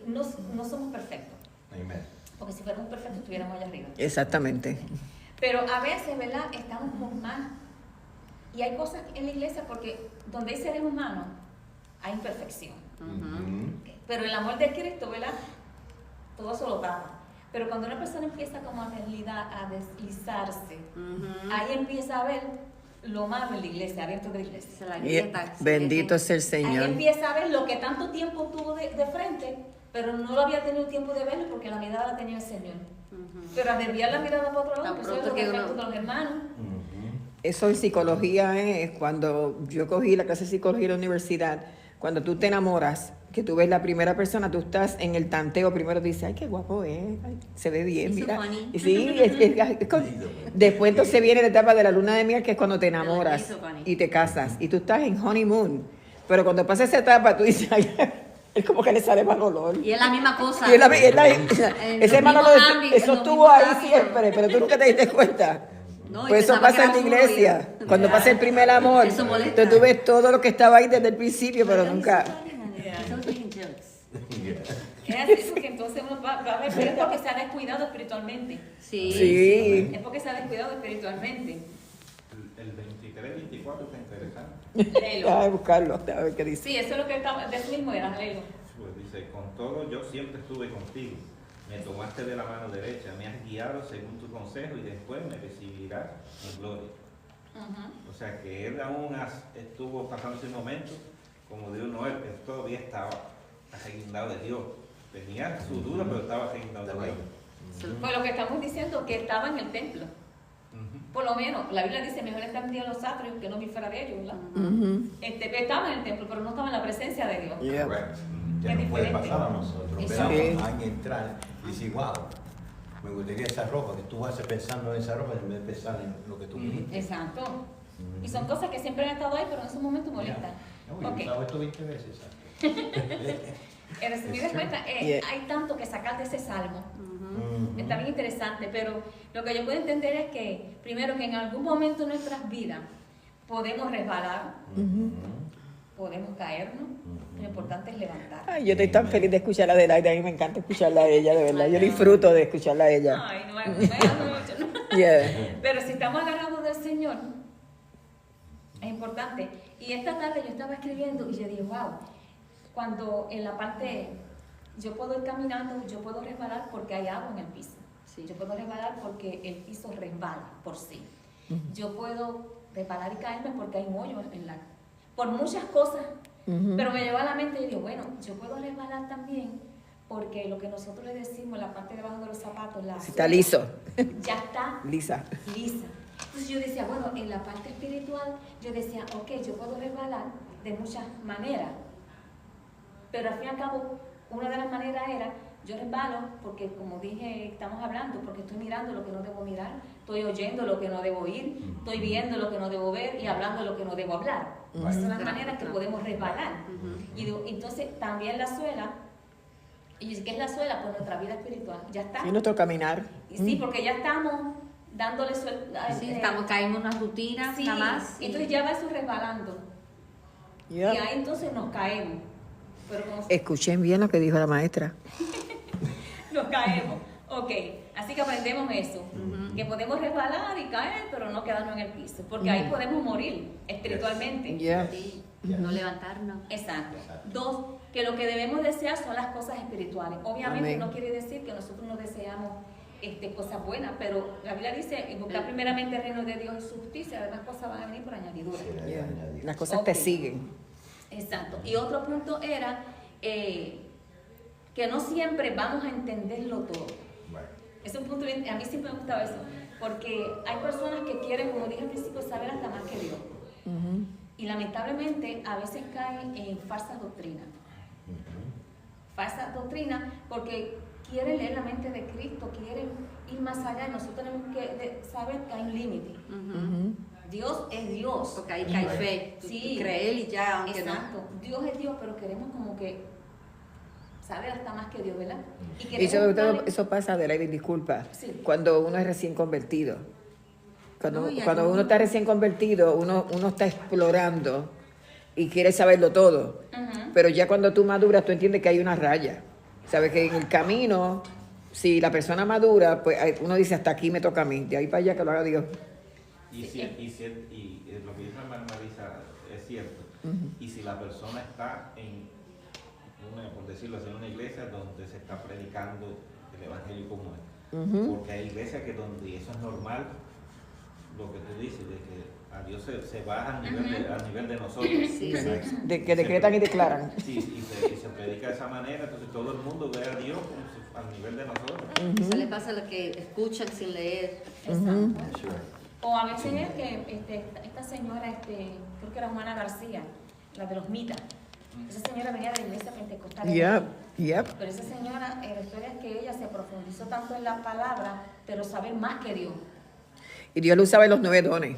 no somos perfectos. Amen. Porque si fuéramos perfectos estuviéramos allá arriba. Exactamente. Pero a veces, ¿verdad? Estamos con más. Y hay cosas en la iglesia porque donde hay seres humanos hay imperfección. Pero el amor de Cristo, ¿verdad? Todo eso lo tapa. Pero cuando una persona empieza como a deslizarse, ahí empieza a ver lo malo en la iglesia, dentro de la iglesia. Se la Y grieta, se bendito sea el Ahí Señor. empieza a ver lo que tanto tiempo tuvo de frente, pero no lo había tenido tiempo de verlo porque la mirada la tenía el Señor. Pero al desviar la mirada para otro lado, Tan empezó a ver pronto los que defectos uno- de los hermanos. Eso en psicología es cuando yo cogí la clase de psicología en la universidad, cuando tú te enamoras, que tú ves la primera persona, tú estás en el tanteo, primero dices, ay, qué guapo es, ay, se ve bien, He's so mira. funny. Y sí, después entonces viene la etapa de la luna de miel, que es cuando te enamoras He's so funny. y te casas, y tú estás en honeymoon. Pero cuando pasa esa etapa, tú dices, ay, es como que le sale mal olor. Y es la misma cosa. Y ese los malo, mismos ámbitos, eso los estuvo mismos ahí hábitos. siempre, pero tú nunca te diste cuenta. No, y Pues eso pensaba pasa en que la era iglesia. solo Cuando pasa el primer amor, Eso molesta. entonces tú ves todo lo que estaba ahí desde el principio, pero nunca. Estamos making jokes. Es así porque entonces uno va a ver, pero es porque se ha descuidado espiritualmente. Sí. Sí. Es porque se ha descuidado espiritualmente. El 23-24 está interesante. Léelo. Déjame buscarlo, a ver qué dice. Sí, eso es lo que estaba, de eso mismo era, léelo. Pues dice, con todo yo siempre estuve contigo. Me tomaste de la mano derecha, me has guiado según tu consejo y después me recibirás en gloria. O sea que él aún estuvo pasando ese momento, como dijo Noel, él todavía estaba arreglado de Dios. Tenía su duda, pero estaba arreglado de Dios. Pues lo que estamos diciendo, que estaba en el templo. Por lo menos, la Biblia dice, mejor estar en día en los atrios que no vi fuera de ellos, ¿verdad? Estaba en el templo, pero no estaba en la presencia de Dios. Yeah. Correcto. Ya Es no puede diferente. pasar a nosotros. Exacto. Veamos a alguien entrar y decir, wow, me gustaría esa ropa, que tú vas pensando en esa ropa en vez de pensar en lo que tú viniste. Exacto. Y son cosas que siempre han estado ahí, pero en esos momentos molestan. No, yo he Ok. usado esto 20 veces. ¿sabes? En resumidas cuentas, Yeah. hay tanto que sacar de ese salmo. Ujú. Está bien interesante, pero lo que yo puedo entender es que, primero, que en algún momento de nuestras vidas podemos resbalar, podemos caernos, lo importante es levantar. Ay, yo estoy tan feliz de escucharla de Laida, a mí me encanta escucharla a ella, de verdad. Yo disfruto de escucharla a ella. Ay, no me mucho, ¿no? Yeah. Pero si estamos agarrados del Señor, es importante. Y esta tarde yo estaba escribiendo y yo dije, wow, cuando en la parte, yo puedo ir caminando, yo puedo resbalar porque hay agua en el piso. Sí. Yo puedo resbalar porque el piso resbala por sí. Yo puedo resbalar y caerme porque hay hoyo en la... Por muchas cosas. Pero me lleva a la mente y digo, bueno, yo puedo resbalar también porque lo que nosotros le decimos, la parte de abajo de los zapatos, la Está liso. ya está Lisa. lisa. Entonces yo decía, bueno, en la parte espiritual, yo decía, ok, yo puedo resbalar de muchas maneras. Pero al fin y al cabo, una de las maneras era, yo resbalo porque, como dije, estamos hablando, porque estoy mirando lo que no debo mirar, estoy oyendo lo que no debo oír, estoy viendo lo que no debo ver y hablando lo que no debo hablar. Esas son las maneras que podemos resbalar. Y entonces, también la suela, ¿y qué es la suela? Pues nuestra vida espiritual, ya está. Sí, nuestro caminar. Y sí, porque ya estamos dándole suelta. Sí, caemos en una rutina, sí, nada más. entonces ya va eso resbalando. Yep. Y ahí entonces nos caemos. Pero como Escuchen bien lo que dijo la maestra. nos caemos. Ok, así que aprendemos eso. Que podemos resbalar y caer, pero no quedarnos en el piso. Porque ahí podemos morir espiritualmente. Yeah. Sí, no levantarnos. Exacto. Exacto. 2, que lo que debemos desear son las cosas espirituales. Obviamente Amén. no quiere decir que nosotros no deseamos cosas buenas, pero la Biblia dice, buscar primeramente el reino de Dios y su justicia, las demás cosas van a venir por añadidura. Yeah. Las cosas Ok. te siguen. Exacto. Y otro punto era que no siempre vamos a entenderlo todo. Bueno, Es un punto, a mí siempre me gustaba eso, porque hay personas que quieren, como dije al principio, saber hasta más que Dios. Ujú. Y lamentablemente a veces caen en falsas doctrinas. Falsas doctrinas porque quieren leer la mente de Cristo, quieren ir más allá. Nosotros tenemos que saber que hay un límite. Ujú. Dios es Dios. Porque ahí cae fe. Sí. Creer y ya, aunque Exacto. Dios es Dios, pero queremos como que saber hasta más que Dios, ¿verdad? Y Y sobre todo, darle- eso pasa, Adelaide, disculpa, Sí. cuando uno es recién convertido. Cuando, No, y cuando algunos- uno está recién convertido, uno está explorando y quiere saberlo todo. Ujú. Pero ya cuando tú maduras, tú entiendes que hay una raya. Sabes que en el camino, si la persona madura, pues uno dice, hasta aquí me toca a mí, de ahí para allá que lo haga Dios. Y lo que dice la Marisa es cierto. Y si la persona está por decirlo así, en una iglesia donde se está predicando el evangelio como es. Porque hay iglesias que donde eso es normal, lo que tú dices, de que a Dios se baja a nivel de nosotros. Sí, Exacto. De que decretan y declaran. Sí, y se predica de esa manera, entonces todo el mundo ve a Dios como al nivel de nosotros. Eso le pasa a los que escuchan sin leer. Exacto. that's right. O a veces es que esta señora, creo que era Juana García, la de los mitas. Esa señora venía de la iglesia pentecostal. Yep. Pero esa señora, la historia es que ella se profundizó tanto en la palabra, pero saber más que Dios. Y Dios lo usaba en los 9 dones.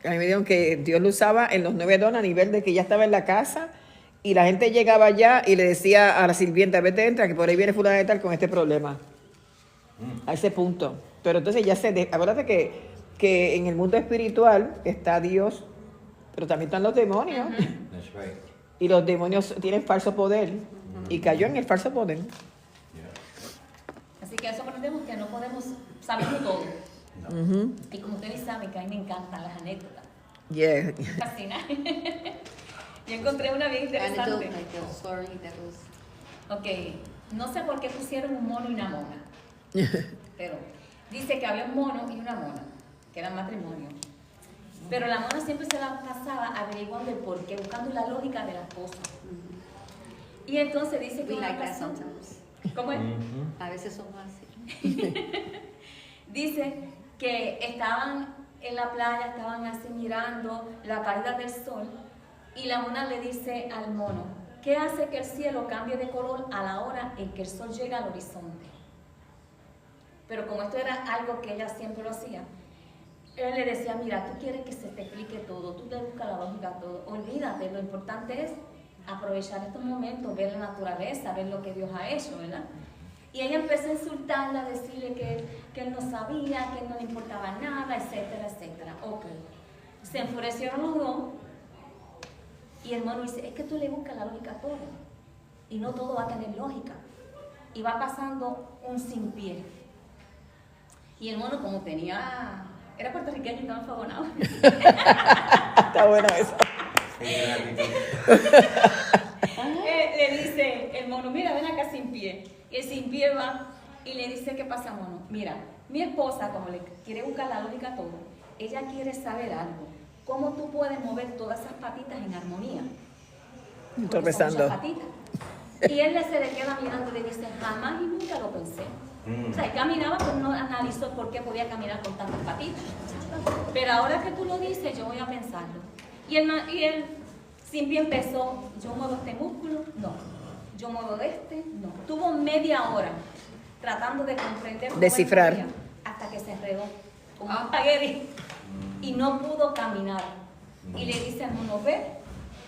A mí me dijeron que Dios lo usaba en los 9 dones a nivel de que ya estaba en la casa y la gente llegaba allá y le decía a la sirvienta, vete, entra, que por ahí viene fulana de tal con este problema. A ese punto. Pero entonces ya acuérdate que en el mundo espiritual está Dios, pero también están los demonios. That's right. Y los demonios tienen falso poder. Y cayó en el falso poder. Yeah. Así que eso aprendemos que no podemos saberlo todo. No. Ujú. Y como ustedes saben que a mí me encantan las anécdotas. Yeah. Me fascina. Yo encontré una bien interesante. Anecdote, like a story that was- Ok, no sé por qué pusieron un mono y una mona, pero dice que había un mono y una mona, que eran matrimonio. Pero la mona siempre se la pasaba averiguando el porqué, buscando la lógica de las cosas. Y entonces dice que We una like that ocasión- sometimes. ¿Cómo es? A veces somos así. Dice que estaban en la playa, estaban así mirando la caída del sol y la mona le dice al mono, ¿qué hace que el cielo cambie de color a la hora en que el sol llega al horizonte? Pero como esto era algo que ella siempre lo hacía, él le decía, mira, tú quieres que se te explique todo, tú le buscas la lógica a todo, olvídate, lo importante es aprovechar estos momentos, ver la naturaleza, ver lo que Dios ha hecho, ¿verdad? Y ella empezó a insultarla, a decirle que él no sabía, que él no le importaba nada, etcétera, etcétera. Ok. Se enfurecieron los dos y el mono dice, es que tú le buscas la lógica a todo y no todo va a tener lógica. Y va pasando un sin pie. Y el mono como era puertorriqueño y estaba enfagonado. Está bueno eso. Le dice el mono, mira, ven acá sin pie. Y el sin pie va y le dice, ¿qué pasa, mono? Mira, mi esposa, como le quiere buscar la lógica a todo, ella quiere saber algo. ¿Cómo tú puedes mover todas esas patitas en armonía? Porque son Tropezando. muchas patitas. Y él se le queda mirando y le dice, jamás y nunca lo pensé. O sea, él caminaba, pero no analizó por qué podía caminar con tantas patitas. Pero ahora que tú lo dices, yo voy a pensarlo. Y él siempre empezó, yo muevo este músculo, no. Yo muevo este, no. Tuvo media hora tratando de comprender. Descifrar. cómo él podía, hasta que se enredó como un espagueti y no pudo caminar. Y le dice al mono, ve,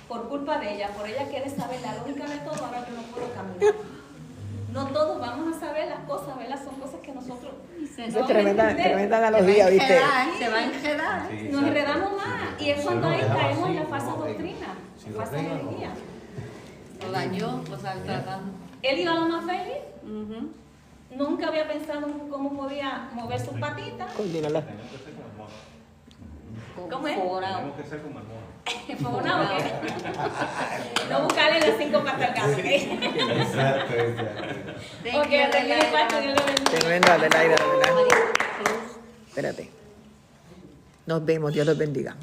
por culpa de ella, por ella quiere saber la lógica de todo, ahora yo no puedo caminar. No todos vamos a saber las cosas, ¿verdad? Son cosas que nosotros Eso es tremenda analogía, ¿viste? Se va a enredar. Sí, nos exacto. enredamos más. Y es cuando no ahí dejaba caemos en así, la falsa no arregla. doctrina, Si la lo falsa arregla, no. herejía. Lo dañó, o sea, tratando. Él iba lo más feliz, Ujú. nunca había pensado en cómo podía mover sus patitas. Coordínala. Tenemos que ser como el mono. ¿Cómo es? Forao. Tenemos que ser como el mono. Enfogonado, ¿qué? No buscarle las 5 patas al gato, ¿ok? Exacto, exacto. Ok, hasta aquí mi parte, Dios lo bendiga. Tremenda, Adelaida, ¿verdad? María Cruz. Espérate. Nos vemos, Dios los bendiga.